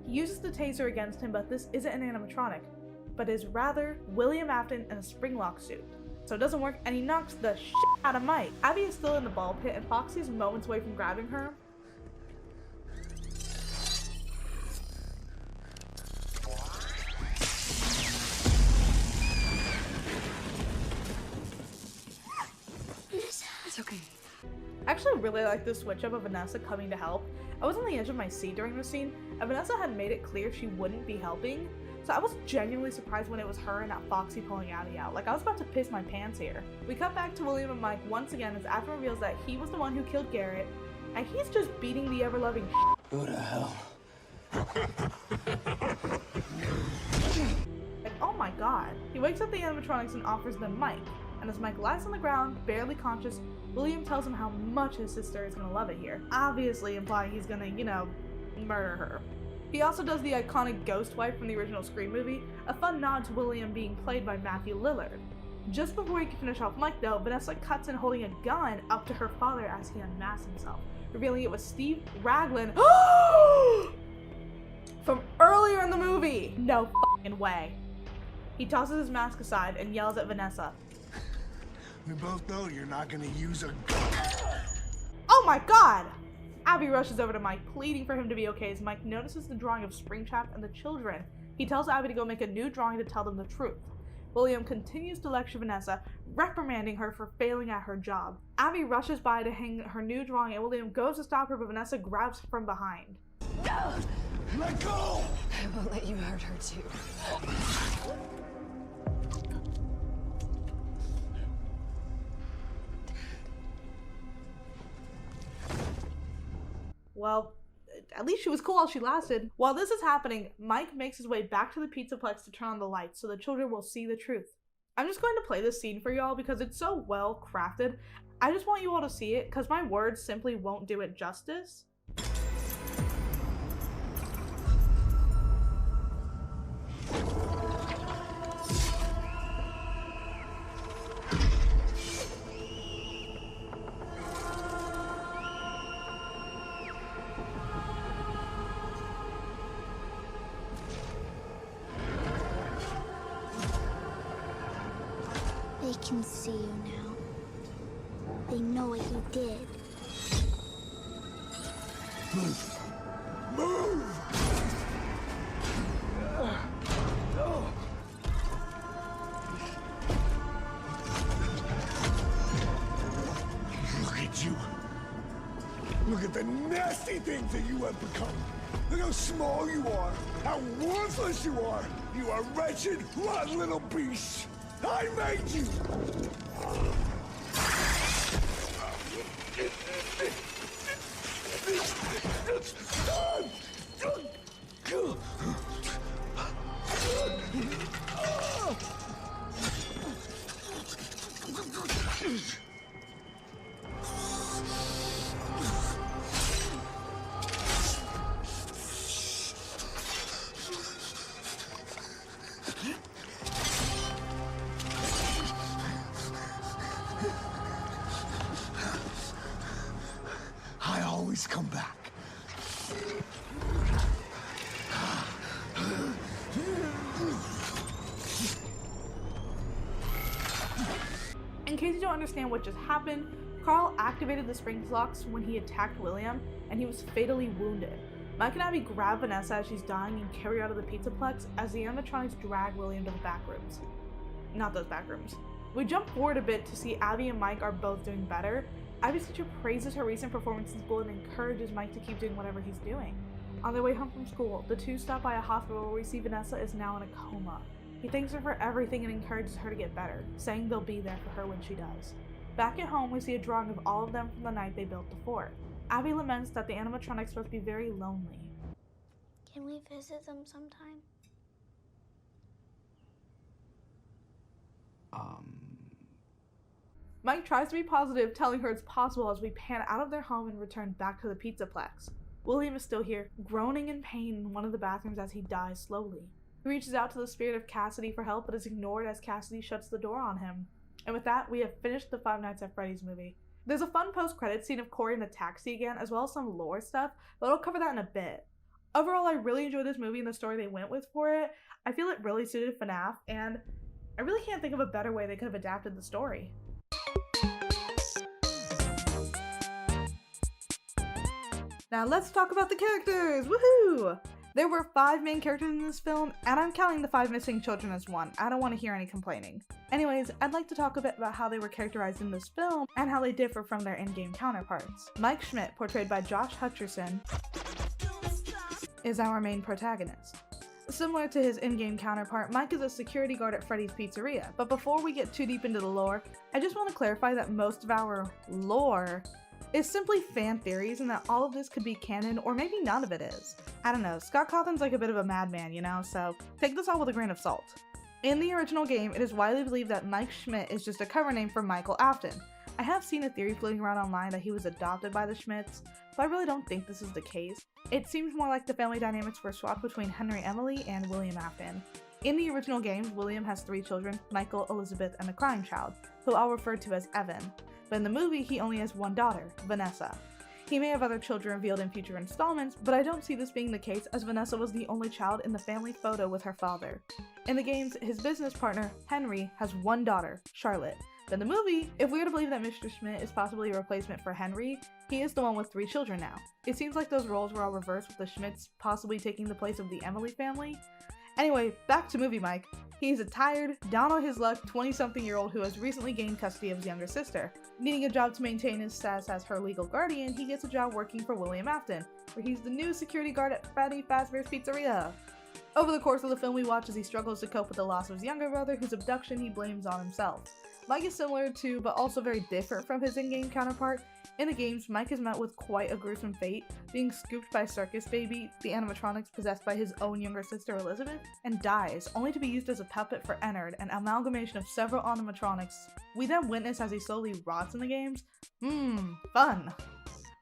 He uses the taser against him, but this isn't an animatronic, but is rather William Afton in a springlock suit. So it doesn't work, and he knocks the shit out of Mike. Abby is still in the ball pit, and Foxy's moments away from grabbing her. It's okay. I actually really like this switch up of Vanessa coming to help. I was on the edge of my seat during the scene, and Vanessa had made it clear she wouldn't be helping, so I was genuinely surprised when it was her and not Foxy pulling Abby out. Like, I was about to piss my pants here. We cut back to William and Mike once again as Afton reveals that he was the one who killed Garrett, and he's just beating the ever-loving shit. Who the hell? And oh my god. He wakes up the animatronics and offers them Mike. And as Mike lies on the ground, barely conscious, William tells him how much his sister is gonna love it here. Obviously implying he's gonna, murder her. He also does the iconic ghost wife from the original Scream movie, a fun nod to William being played by Matthew Lillard. Just before he can finish off Mike though, Vanessa cuts in holding a gun up to her father as he unmasks himself, revealing it was Steve Raglan from earlier in the movie. No fucking way. He tosses his mask aside and yells at Vanessa. We both know you're not gonna use a gun. Oh my god! Abby rushes over to Mike, pleading for him to be okay as Mike notices the drawing of Springtrap and the children. He tells Abby to go make a new drawing to tell them the truth. William continues to lecture Vanessa, reprimanding her for failing at her job. Abby rushes by to hang her new drawing and William goes to stop her, but Vanessa grabs from behind. No! Let go! I won't let you hurt her too. Well, at least she was cool while she lasted. While this is happening, Mike makes his way back to the Pizzaplex to turn on the lights so the children will see the truth. I'm just going to play this scene for y'all because it's so well crafted. I just want you all to see it because my words simply won't do it justice. They can see you now. They know what you did. Move! Move! the nasty things that you have become. Look how small you are, how worthless you are. You are wretched, rotten little beast. I made you. I always come back. In case you don't understand what just happened, Carl activated the springs locks when he attacked William, and he was fatally wounded. Mike and Abby grab Vanessa as she's dying and carry her out of the pizzaplex as the animatronics drag William to the back rooms. Not those back rooms. We jump forward a bit to see Abby and Mike are both doing better. Abby's teacher praises her recent performance in school and encourages Mike to keep doing whatever he's doing. On their way home from school, the two stop by a hospital where we see Vanessa is now in a coma. He thanks her for everything and encourages her to get better, saying they'll be there for her when she does. Back at home, we see a drawing of all of them from the night they built the fort. Abby laments that the animatronics must be very lonely. Can we visit them sometime? Mike tries to be positive, telling her it's possible as we pan out of their home and return back to the pizzaplex. William is still here, groaning in pain in one of the bathrooms as he dies slowly. He reaches out to the spirit of Cassidy for help, but is ignored as Cassidy shuts the door on him. And with that, we have finished the Five Nights at Freddy's movie. There's a fun post-credits scene of Corey in the taxi again, as well as some lore stuff, but I'll cover that in a bit. Overall, I really enjoyed this movie and the story they went with for it. I feel it really suited FNAF, and I really can't think of a better way they could have adapted the story. Now let's talk about the characters! Woohoo! There were 5 main characters in this film, and I'm counting the 5 missing children as one. I don't want to hear any complaining. Anyways, I'd like to talk a bit about how they were characterized in this film, and how they differ from their in-game counterparts. Mike Schmidt, portrayed by Josh Hutcherson, is our main protagonist. Similar to his in-game counterpart, Mike is a security guard at Freddy's Pizzeria, but before we get too deep into the lore, I just want to clarify that most of our lore is simply fan theories and that all of this could be canon, or maybe none of it is. I don't know, Scott Cawthon's like a bit of a madman, you know, so take this all with a grain of salt. In the original game, it is widely believed that Mike Schmidt is just a cover name for Michael Afton. I have seen a theory floating around online that he was adopted by the Schmidts, but I really don't think this is the case. It seems more like the family dynamics were swapped between Henry Emily and William Afton. In the original games, William has 3 children, Michael, Elizabeth, and a crying child, who I'll refer to as Evan. But in the movie, he only has one daughter, Vanessa. He may have other children revealed in future installments, but I don't see this being the case as Vanessa was the only child in the family photo with her father. In the games, his business partner, Henry, has one daughter, Charlotte. But in the movie, if we are to believe that Mr. Schmidt is possibly a replacement for Henry, he is the one with 3 children now. It seems like those roles were all reversed, with the Schmidts possibly taking the place of the Emily family. Anyway, back to movie Mike. He's a tired, down on his luck 20-something-year-old who has recently gained custody of his younger sister. Needing a job to maintain his status as her legal guardian, he gets a job working for William Afton, where he's the new security guard at Freddy Fazbear's Pizzeria. Over the course of the film, we watch as he struggles to cope with the loss of his younger brother, whose abduction he blames on himself. Mike is similar to, but also very different from his in-game counterpart. In the games, Mike is met with quite a gruesome fate, being scooped by Circus Baby, the animatronics possessed by his own younger sister Elizabeth, and dies, only to be used as a puppet for Ennard, an amalgamation of several animatronics. We then witness as he slowly rots in the games. Fun!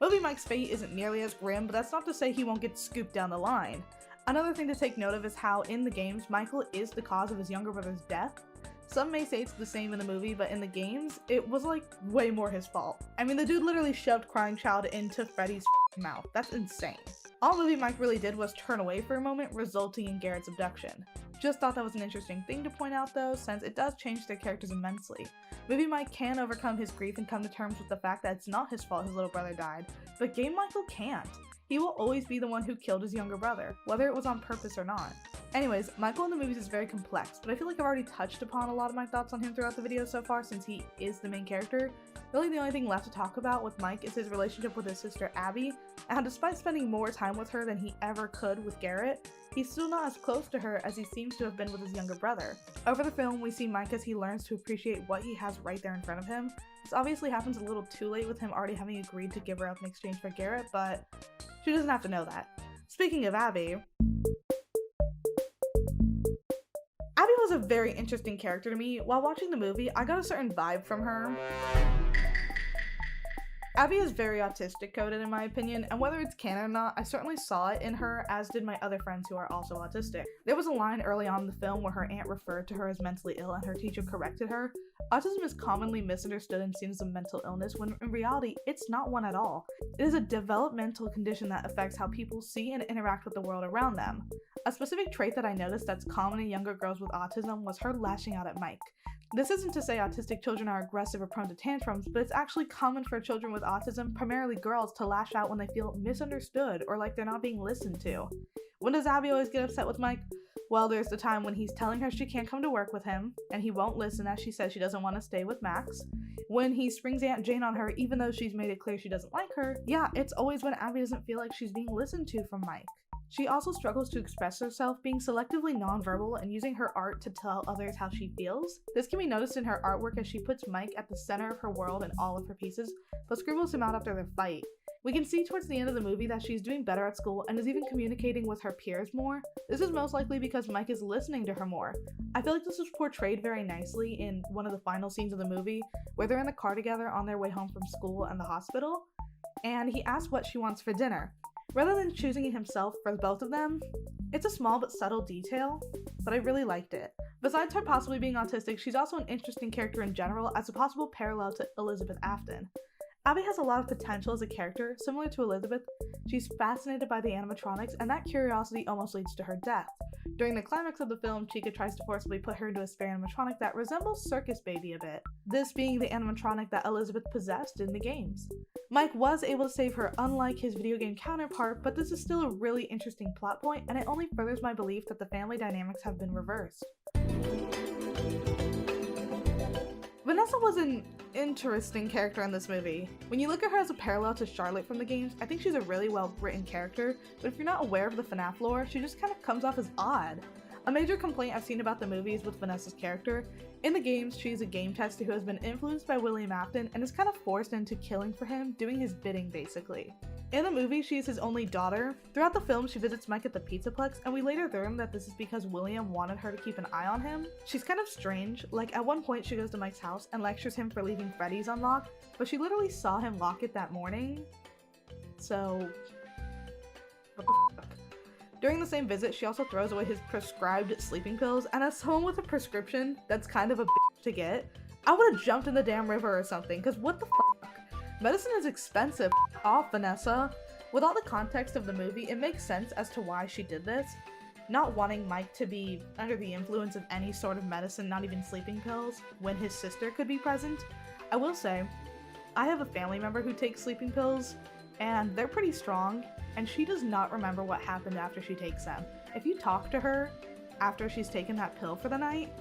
Movie Mike's fate isn't nearly as grim, but that's not to say he won't get scooped down the line. Another thing to take note of is how, in the games, Michael is the cause of his younger brother's death. Some may say it's the same in the movie, but in the games, it was like way more his fault. I mean, the dude literally shoved crying child into Freddy's mouth. That's insane. All movie Mike really did was turn away for a moment, resulting in Garrett's abduction. Just thought that was an interesting thing to point out though, since it does change their characters immensely. Movie Mike can overcome his grief and come to terms with the fact that it's not his fault his little brother died, but Game Michael can't. He will always be the one who killed his younger brother, whether it was on purpose or not. Anyways, Michael in the movies is very complex, but I feel like I've already touched upon a lot of my thoughts on him throughout the video so far since he is the main character. Really the only thing left to talk about with Mike is his relationship with his sister Abby, and despite spending more time with her than he ever could with Garrett, he's still not as close to her as he seems to have been with his younger brother. Over the film, we see Mike as he learns to appreciate what he has right there in front of him. This obviously happens a little too late with him already having agreed to give her up in exchange for Garrett, but she doesn't have to know that. Speaking of Abby, Abby was a very interesting character to me. While watching the movie, I got a certain vibe from her. Abby is very autistic coded in my opinion, and whether it's canon or not, I certainly saw it in her, as did my other friends who are also autistic. There was a line early on in the film where her aunt referred to her as mentally ill and her teacher corrected her. Autism is commonly misunderstood and seen as a mental illness when in reality, it's not one at all. It is a developmental condition that affects how people see and interact with the world around them. A specific trait that I noticed that's common in younger girls with autism was her lashing out at Mike. This isn't to say autistic children are aggressive or prone to tantrums, but it's actually common for children with autism, primarily girls, to lash out when they feel misunderstood or like they're not being listened to. When does Abby always get upset with Mike? Well, there's the time when he's telling her she can't come to work with him, and he won't listen as she says she doesn't want to stay with Max. When he springs Aunt Jane on her even though she's made it clear she doesn't like her. Yeah, it's always when Abby doesn't feel like she's being listened to from Mike. She also struggles to express herself, being selectively nonverbal and using her art to tell others how she feels. This can be noticed in her artwork as she puts Mike at the center of her world in all of her pieces, but scribbles him out after their fight. We can see towards the end of the movie that she's doing better at school and is even communicating with her peers more. This is most likely because Mike is listening to her more. I feel like this was portrayed very nicely in one of the final scenes of the movie, where they're in the car together on their way home from school and the hospital, and he asks what she wants for dinner. Rather than choosing it himself for both of them, it's a small but subtle detail, but I really liked it. Besides her possibly being autistic, she's also an interesting character in general as a possible parallel to Elizabeth Afton. Abby has a lot of potential as a character, similar to Elizabeth. She's fascinated by the animatronics, and that curiosity almost leads to her death. During the climax of the film, Chica tries to forcibly put her into a spare animatronic that resembles Circus Baby a bit, this being the animatronic that Elizabeth possessed in the games. Mike was able to save her unlike his video game counterpart, but this is still a really interesting plot point, and it only furthers my belief that the family dynamics have been reversed. Vanessa was an interesting character in this movie. When you look at her as a parallel to Charlotte from the games, I think she's a really well written character, but if you're not aware of the FNAF lore, she just kind of comes off as odd. A major complaint I've seen about the movies with Vanessa's character. In the games, she's a game tester who has been influenced by William Afton and is kind of forced into killing for him, doing his bidding basically. In the movie, she is his only daughter. Throughout the film, she visits Mike at the Pizzaplex, and we later learn that this is because William wanted her to keep an eye on him. She's kind of strange, like at one point she goes to Mike's house and lectures him for leaving Freddy's unlocked, but she literally saw him lock it that morning. So, what the fuck? During the same visit, she also throws away his prescribed sleeping pills, and as someone with a prescription that's kind of a bitch to get, I would have jumped in the damn river or something, cause what the fuck? Medicine is expensive. Off, Vanessa. With all the context of the movie, it makes sense as to why she did this. Not wanting Mike to be under the influence of any sort of medicine, not even sleeping pills, when his sister could be present. I will say, I have a family member who takes sleeping pills, and they're pretty strong, and she does not remember what happened after she takes them. If you talk to her after she's taken that pill for the night,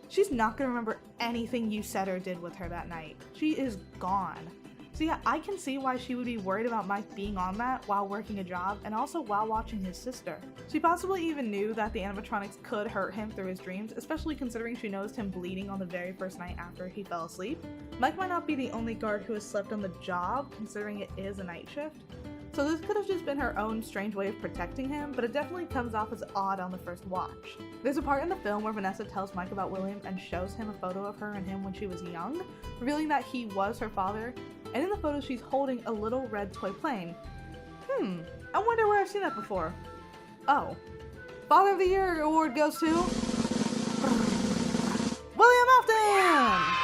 she's not gonna remember anything you said or did with her that night. She is gone. So yeah, I can see why she would be worried about Mike being on that while working a job and also while watching his sister. She possibly even knew that the animatronics could hurt him through his dreams, especially considering she noticed him bleeding on the very first night after he fell asleep. Mike might not be the only guard who has slept on the job, considering it is a night shift. So this could have just been her own strange way of protecting him, but it definitely comes off as odd on the first watch. There's a part in the film where Vanessa tells Mike about William and shows him a photo of her and him when she was young, revealing that he was her father, and in the photo she's holding a little red toy plane. I wonder where I've seen that before. Oh. Father of the Year award goes to William Afton!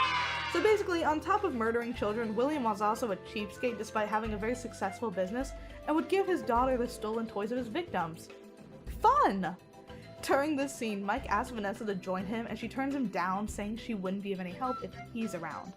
So basically, on top of murdering children, William was also a cheapskate despite having a very successful business and would give his daughter the stolen toys of his victims. Fun! During this scene, Mike asks Vanessa to join him and she turns him down, saying she wouldn't be of any help if he's around.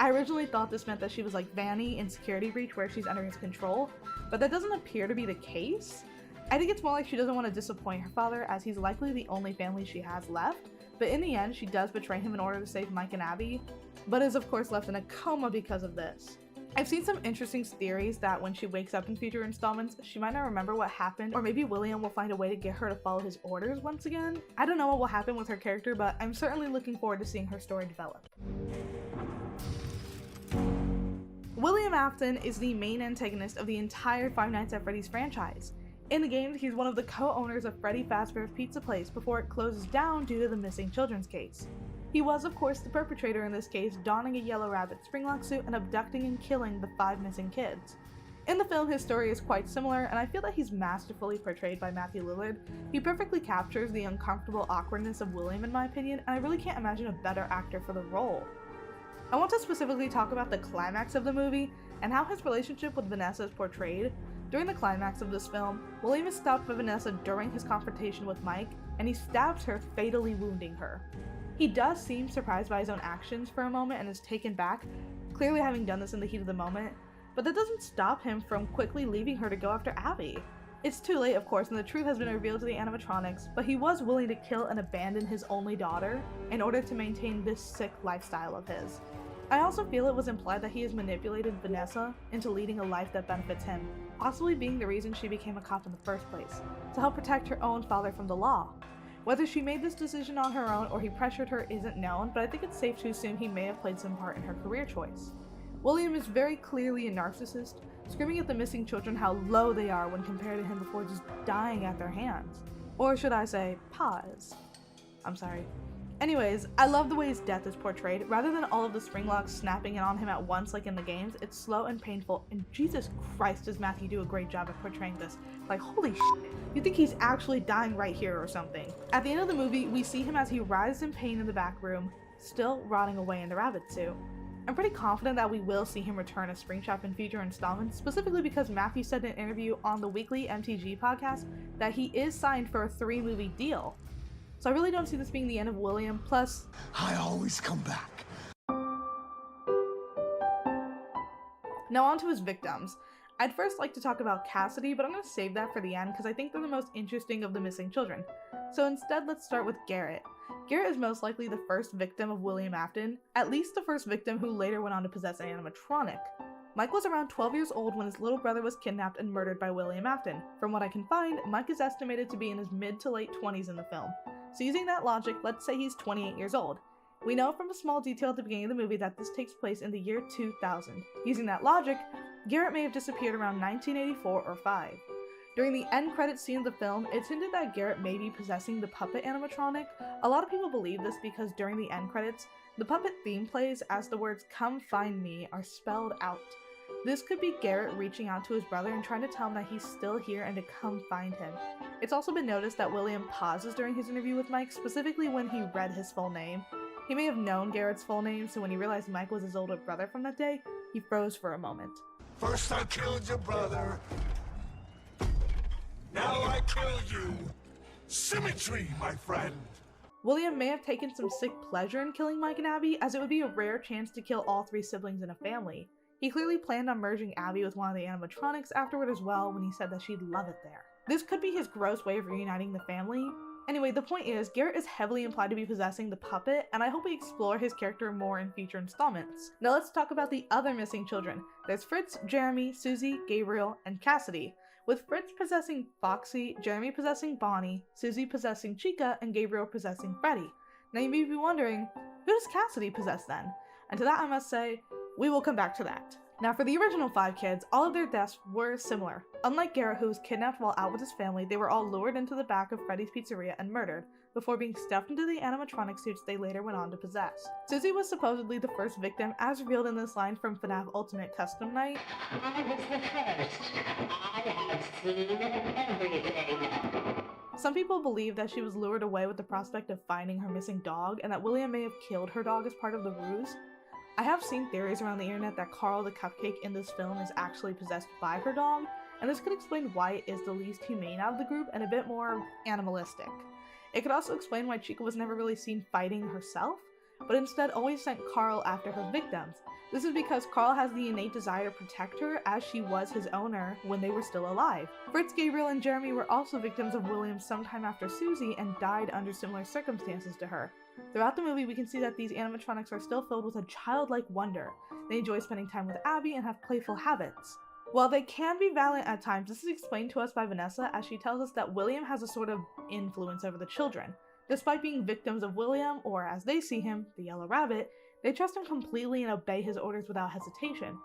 I originally thought this meant that she was like Vanny in Security Breach where she's under his control, but that doesn't appear to be the case. I think it's more like she doesn't want to disappoint her father, as he's likely the only family she has left, but in the end she does betray him in order to save Mike and Abby, but is of course left in a coma because of this. I've seen some interesting theories that when she wakes up in future installments, she might not remember what happened, or maybe William will find a way to get her to follow his orders once again. I don't know what will happen with her character, but I'm certainly looking forward to seeing her story develop. William Afton is the main antagonist of the entire Five Nights at Freddy's franchise. In the games, he's one of the co-owners of Freddy Fazbear's Pizza Place before it closes down due to the missing children's case. He was, of course, the perpetrator in this case, donning a yellow rabbit springlock suit and abducting and killing the 5 missing kids. In the film, his story is quite similar, and I feel that he's masterfully portrayed by Matthew Lillard. He perfectly captures the uncomfortable awkwardness of William in my opinion, and I really can't imagine a better actor for the role. I want to specifically talk about the climax of the movie, and how his relationship with Vanessa is portrayed. During the climax of this film, William is stopped by Vanessa during his confrontation with Mike, and he stabs her, fatally wounding her. He does seem surprised by his own actions for a moment and is taken back, clearly having done this in the heat of the moment, but that doesn't stop him from quickly leaving her to go after Abby. It's too late, of course, and the truth has been revealed to the animatronics, but he was willing to kill and abandon his only daughter in order to maintain this sick lifestyle of his. I also feel it was implied that he has manipulated Vanessa into leading a life that benefits him, possibly being the reason she became a cop in the first place, to help protect her own father from the law. Whether she made this decision on her own or he pressured her isn't known, but I think it's safe to assume he may have played some part in her career choice. William is very clearly a narcissist, screaming at the missing children how low they are when compared to him before just dying at their hands. Or should I say, pause. I'm sorry. Anyways, I love the way his death is portrayed. Rather than all of the spring locks snapping in on him at once like in the games, it's slow and painful, and Jesus Christ does Matthew do a great job at portraying this. Like, holy shit, you think he's actually dying right here or something. At the end of the movie, we see him as he writhes in pain in the back room, still rotting away in the rabbit suit. I'm pretty confident that we will see him return as Springtrap in future installments, specifically because Matthew said in an interview on the weekly MTG podcast that he is signed for a 3-movie deal. So I really don't see this being the end of William, plus I always come back. Now on to his victims. I'd first like to talk about Cassidy, but I'm going to save that for the end because I think they're the most interesting of the missing children. So instead, let's start with Garrett. Garrett is most likely the first victim of William Afton, at least the first victim who later went on to possess an animatronic. Mike was around 12 years old when his little brother was kidnapped and murdered by William Afton. From what I can find, Mike is estimated to be in his mid to late 20s in the film. So using that logic, let's say he's 28 years old. We know from a small detail at the beginning of the movie that this takes place in the year 2000. Using that logic, Garrett may have disappeared around 1984 or 5. During the end credits scene of the film, it's hinted that Garrett may be possessing the puppet animatronic. A lot of people believe this because during the end credits, the puppet theme plays as the words "Come find me" are spelled out. This could be Garrett reaching out to his brother and trying to tell him that he's still here and to come find him. It's also been noticed that William pauses during his interview with Mike, specifically when he read his full name. He may have known Garrett's full name, so when he realized Mike was his older brother from that day, he froze for a moment. First I killed your brother. Now I killed you. Symmetry, my friend. William may have taken some sick pleasure in killing Mike and Abby, as it would be a rare chance to kill all 3 siblings in a family. He clearly planned on merging Abby with one of the animatronics afterward as well when he said that she'd love it there. This could be his gross way of reuniting the family. Anyway, the point is, Garrett is heavily implied to be possessing the puppet, and I hope we explore his character more in future installments. Now let's talk about the other missing children. There's Fritz, Jeremy, Susie, Gabriel, and Cassidy, with Fritz possessing Foxy, Jeremy possessing Bonnie, Susie possessing Chica, and Gabriel possessing Freddy. Now you may be wondering, who does Cassidy possess then? And to that I must say, we will come back to that. Now for the original 5 kids, all of their deaths were similar. Unlike Garrett, who was kidnapped while out with his family, they were all lured into the back of Freddy's Pizzeria and murdered, before being stuffed into the animatronic suits they later went on to possess. Susie was supposedly the first victim, as revealed in this line from FNAF Ultimate Custom Night. I was the first. I have seen everything. Some people believe that she was lured away with the prospect of finding her missing dog, and that William may have killed her dog as part of the ruse. I have seen theories around the internet that Carl the Cupcake in this film is actually possessed by her dog, and this could explain why it is the least humane out of the group and a bit more animalistic. It could also explain why Chica was never really seen fighting herself. but instead always sent Carl after her victims. This is because Carl has the innate desire to protect her, as she was his owner when they were still alive. Fritz, Gabriel, and Jeremy were also victims of William sometime after Susie and died under similar circumstances to her. Throughout the movie, we can see that these animatronics are still filled with a childlike wonder. They enjoy spending time with Abby and have playful habits. While they can be violent at times, this is explained to us by Vanessa, as she tells us that William has a sort of influence over the children. Despite being victims of William, or as they see him, the Yellow Rabbit, they trust him completely and obey his orders without hesitation.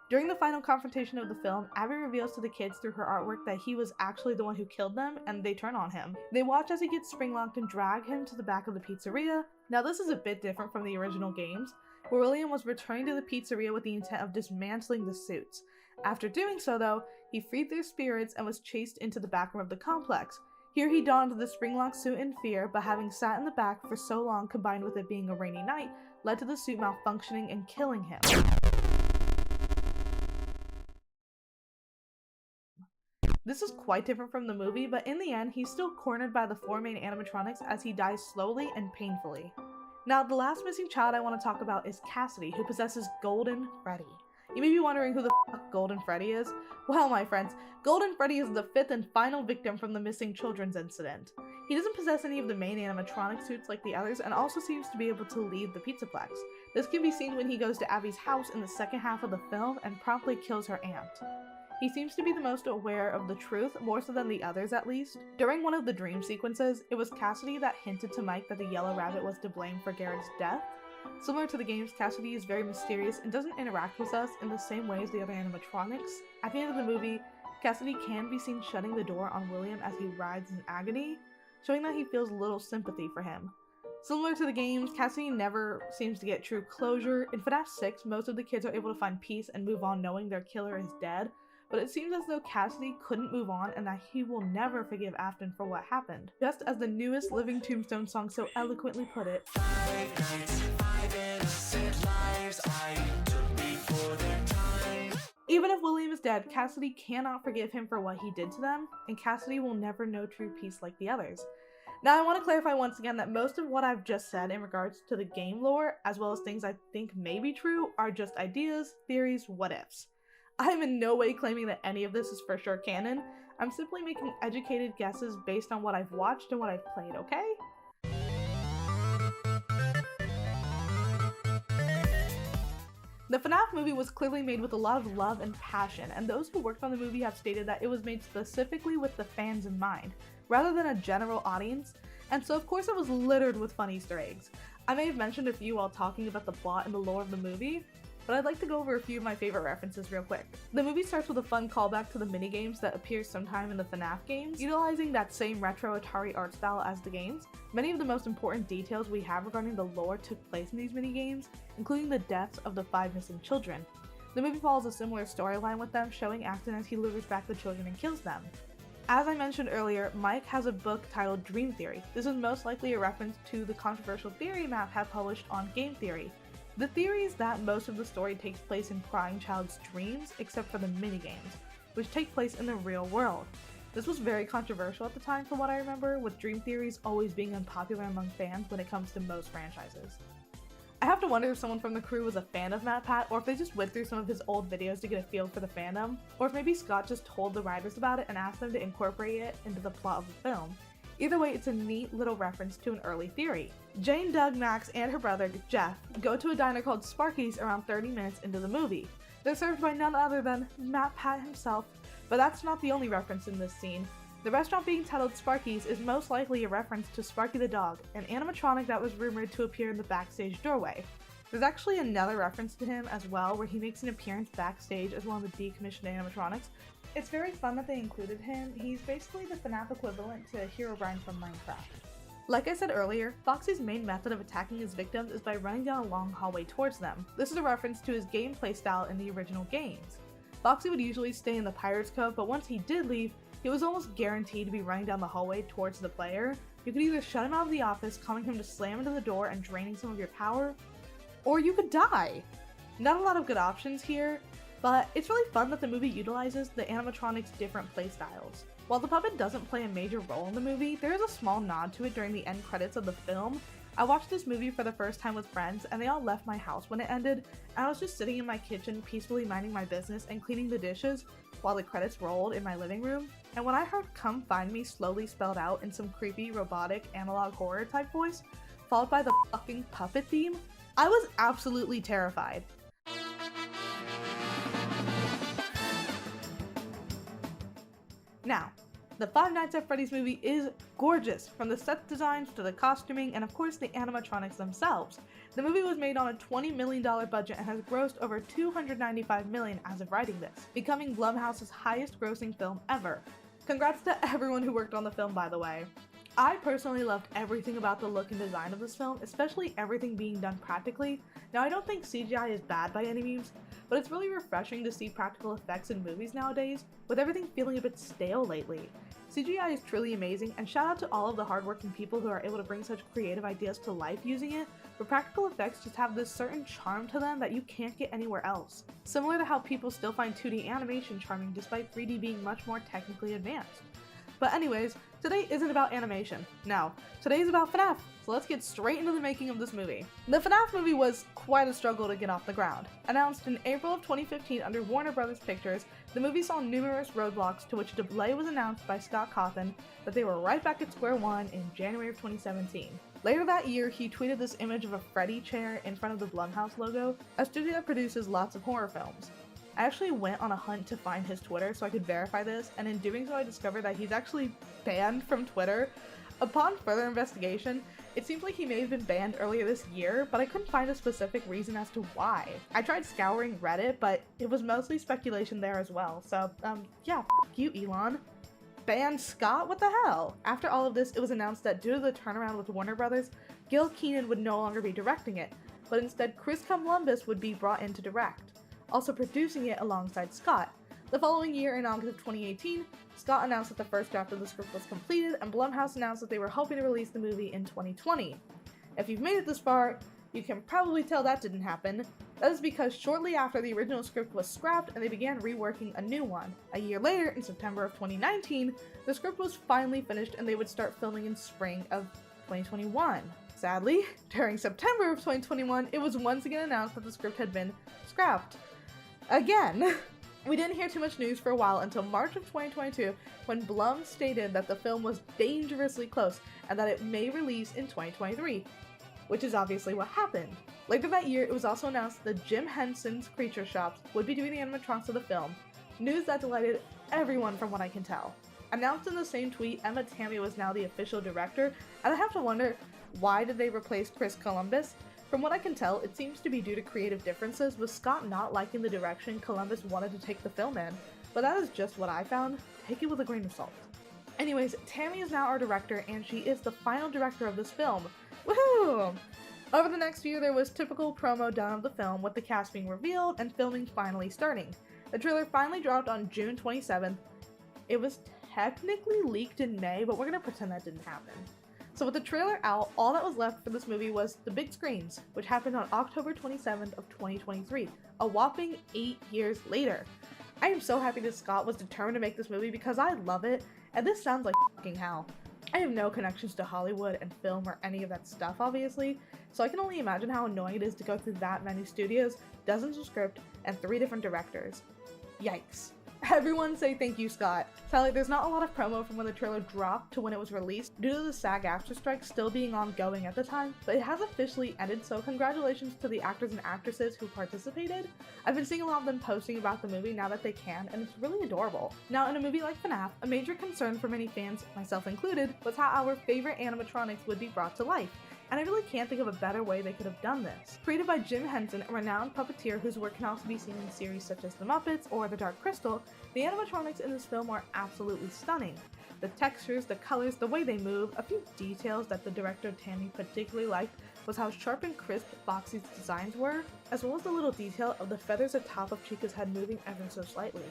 During the final confrontation of the film, Abby reveals to the kids through her artwork that he was actually the one who killed them, and they turn on him. They watch as he gets spring-locked and drag him to the back of the pizzeria. Now this is a bit different from the original games, where William was returning to the pizzeria with the intent of dismantling the suits. After doing so though, he freed their spirits and was chased into the back room of the complex. Here he donned the spring-locked suit in fear, but having sat in the back for so long combined with it being a rainy night, led to the suit malfunctioning and killing him. This is quite different from the movie, but in the end, he's still cornered by the four main animatronics as he dies slowly and painfully. Now, the last missing child I want to talk about is Cassidy, who possesses Golden Freddy. You may be wondering who the fuck Golden Freddy is. Well, my friends, Golden Freddy is the fifth and final victim from the missing children's incident. He doesn't possess any of the main animatronic suits like the others, and also seems to be able to leave the Pizzaplex. This can be seen when he goes to Abby's house in the second half of the film and promptly kills her aunt. He seems to be the most aware of the truth, more so than the others at least. During one of the dream sequences, it was Cassidy that hinted to Mike that the Yellow Rabbit was to blame for Garrett's death. Similar to the games, Cassidy is very mysterious and doesn't interact with us in the same way as the other animatronics. At the end of the movie, Cassidy can be seen shutting the door on William as he writhes in agony, showing that he feels little sympathy for him. Similar to the games, Cassidy never seems to get true closure. In FNAF 6, most of the kids are able to find peace and move on knowing their killer is dead, but it seems as though Cassidy couldn't move on and that he will never forgive Afton for what happened. Just as the newest Living Tombstone song so eloquently put it, 5 nights, 5 innocent lives I took before their time. Even if William is dead, Cassidy cannot forgive him for what he did to them, and Cassidy will never know true peace like the others. Now I want to clarify once again that most of what I've just said in regards to the game lore, as well as things I think may be true, are just ideas, theories, what-ifs. I am in no way claiming that any of this is for sure canon. I'm simply making educated guesses based on what I've watched and what I've played, okay? The FNAF movie was clearly made with a lot of love and passion, and those who worked on the movie have stated that it was made specifically with the fans in mind, rather than a general audience, and so of course it was littered with fun Easter eggs. I may have mentioned a few while talking about the plot and the lore of the movie, but I'd like to go over a few of my favorite references real quick. The movie starts with a fun callback to the minigames that appears sometime in the FNAF games, utilizing that same retro Atari art style as the games. Many of the most important details we have regarding the lore took place in these minigames, including the deaths of the 5 missing children. The movie follows a similar storyline with them, showing Afton as he lures back the children and kills them. As I mentioned earlier, Mike has a book titled Dream Theory. This is most likely a reference to the controversial theory Matt had published on Game Theory. The theory is that most of the story takes place in Crying Child's dreams, except for the minigames, which take place in the real world. This was very controversial at the time from what I remember, with dream theories always being unpopular among fans when it comes to most franchises. I have to wonder if someone from the crew was a fan of MatPat, or if they just went through some of his old videos to get a feel for the fandom, or if maybe Scott just told the writers about it and asked them to incorporate it into the plot of the film. Either way, it's a neat little reference to an early theory. Jane, Doug, Max, and her brother, Jeff, go to a diner called Sparky's around 30 minutes into the movie. They're served by none other than MatPat himself, but that's not the only reference in this scene. The restaurant being titled Sparky's is most likely a reference to Sparky the dog, an animatronic that was rumored to appear in the backstage doorway. There's actually another reference to him as well, where he makes an appearance backstage as one of the decommissioned animatronics. It's very fun that they included him. He's basically the FNAF equivalent to Herobrine from Minecraft. Like I said earlier, Foxy's main method of attacking his victims is by running down a long hallway towards them. This is a reference to his gameplay style in the original games. Foxy would usually stay in the Pirate's Cove, but once he did leave, he was almost guaranteed to be running down the hallway towards the player. You could either shut him out of the office, causing him to slam into the door and draining some of your power, or you could die. Not a lot of good options here, but it's really fun that the movie utilizes the animatronic's different playstyles. While the puppet doesn't play a major role in the movie, there is a small nod to it during the end credits of the film, I watched this movie for the first time with friends, and they all left my house when it ended, and I was just sitting in my kitchen peacefully minding my business and cleaning the dishes while the credits rolled in my living room, and when I heard "Come Find Me" slowly spelled out in some creepy, robotic, analog horror type voice, followed by the fucking puppet theme, I was absolutely terrified. Now, the Five Nights at Freddy's movie is gorgeous, from the set designs to the costuming and of course the animatronics themselves. The movie was made on a $20 million budget and has grossed over $295 million as of writing this, becoming Blumhouse's highest grossing film ever. Congrats to everyone who worked on the film, by the way. I personally loved everything about the look and design of this film, especially everything being done practically. Now, I don't think CGI is bad by any means, but it's really refreshing to see practical effects in movies nowadays, with everything feeling a bit stale lately. CGI is truly amazing, and shout out to all of the hardworking people who are able to bring such creative ideas to life using it, but practical effects just have this certain charm to them that you can't get anywhere else. Similar to how people still find 2D animation charming despite 3D being much more technically advanced. But anyways, today isn't about animation. No, today is about FNAF, so let's get straight into the making of this movie. The FNAF movie was quite a struggle to get off the ground. Announced in April of 2015 under Warner Bros. Pictures, the movie saw numerous roadblocks, to which a delay was announced by Scott Cawthon that they were right back at square one in January of 2017. Later that year, he tweeted this image of a Freddy chair in front of the Blumhouse logo, a studio that produces lots of horror films. I actually went on a hunt to find his Twitter so I could verify this, and in doing so I discovered that he's actually banned from Twitter. Upon further investigation, it seems like he may have been banned earlier this year, but I couldn't find a specific reason as to why. I tried scouring Reddit, but it was mostly speculation there as well, so yeah, f*** you, Elon. Ban Scott? What the hell? After all of this, it was announced that due to the turnaround with Warner Bros., Gil Keenan would no longer be directing it, but instead Chris Columbus would be brought in to direct, also producing it alongside Scott. The following year, in August of 2018, Scott announced that the first draft of the script was completed, and Blumhouse announced that they were hoping to release the movie in 2020. If you've made it this far, you can probably tell that didn't happen. That is because shortly after the original script was scrapped and they began reworking a new one. A year later, in September of 2019, the script was finally finished and they would start filming in spring of 2021. Sadly, during September of 2021, it was once again announced that the script had been scrapped. Again! We didn't hear too much news for a while until March of 2022, when Blum stated that the film was dangerously close and that it may release in 2023, which is obviously what happened. Later that year, it was also announced that Jim Henson's Creature Shops would be doing the animatronics of the film, news that delighted everyone from what I can tell. Announced in the same tweet, Emma Tammy was now the official director, and I have to wonder, why did they replace Chris Columbus? From what I can tell, it seems to be due to creative differences, with Scott not liking the direction Columbus wanted to take the film in, but that is just what I found. Take it with a grain of salt. Anyways, Tammy is now our director, and she is the final director of this film. Woohoo! Over the next year, there was typical promo done of the film, with the cast being revealed and filming finally starting. The trailer finally dropped on June 27th. It was technically leaked in May, but we're gonna pretend that didn't happen. So with the trailer out, all that was left for this movie was the big screens, which happened on October 27th of 2023, a whopping 8 years later. I am so happy that Scott was determined to make this movie because I love it, and this sounds like fucking hell. I have no connections to Hollywood and film or any of that stuff, obviously, so I can only imagine how annoying it is to go through that many studios, dozens of scripts, and 3 different directors. Yikes. Everyone say thank you, Scott. Sadly, there's not a lot of promo from when the trailer dropped to when it was released, due to the SAG-AFTRA strike still being ongoing at the time, but it has officially ended, so congratulations to the actors and actresses who participated. I've been seeing a lot of them posting about the movie now that they can, and it's really adorable. Now, in a movie like FNAF, a major concern for many fans, myself included, was how our favorite animatronics would be brought to life. And I really can't think of a better way they could have done this. Created by Jim Henson, a renowned puppeteer whose work can also be seen in series such as The Muppets or The Dark Crystal, the animatronics in this film are absolutely stunning. The textures, the colors, the way they move, a few details that the director Tammy particularly liked was how sharp and crisp Foxy's designs were, as well as the little detail of the feathers atop of Chica's head moving ever so slightly.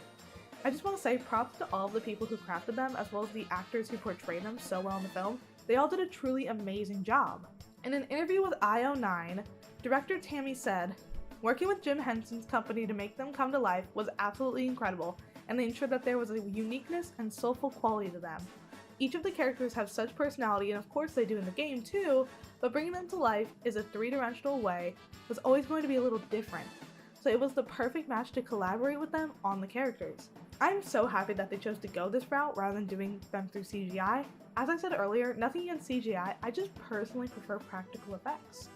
I just want to say props to all of the people who crafted them, as well as the actors who portrayed them so well in the film. They all did a truly amazing job. In an interview with IO9, director Tammy said, "Working with Jim Henson's company to make them come to life was absolutely incredible, and they ensured that there was a uniqueness and soulful quality to them. Each of the characters have such personality, and of course they do in the game too, but bringing them to life is a three-dimensional way was always going to be a little different. So it was the perfect match to collaborate with them on the characters. I'm so happy that they chose to go this route rather than doing them through CGI. As I said earlier, nothing against CGI, I just personally prefer practical effects.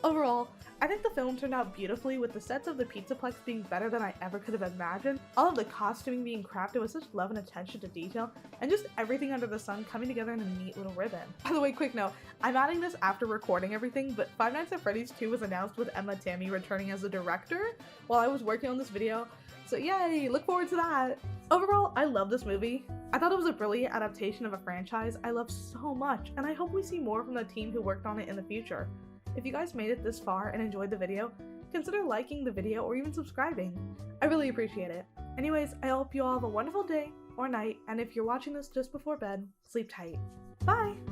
Overall, I think the film turned out beautifully, with the sets of the Pizzaplex being better than I ever could have imagined, all of the costuming being crafted with such love and attention to detail, and just everything under the sun coming together in a neat little ribbon. By the way, quick note, I'm adding this after recording everything, but Five Nights at Freddy's 2 was announced with Emma Tammy returning as the director while I was working on this video, so yay, look forward to that! Overall, I love this movie. I thought it was a brilliant adaptation of a franchise I love so much, and I hope we see more from the team who worked on it in the future. If you guys made it this far and enjoyed the video, consider liking the video or even subscribing. I really appreciate it. Anyways, I hope you all have a wonderful day or night, and if you're watching this just before bed, sleep tight. Bye!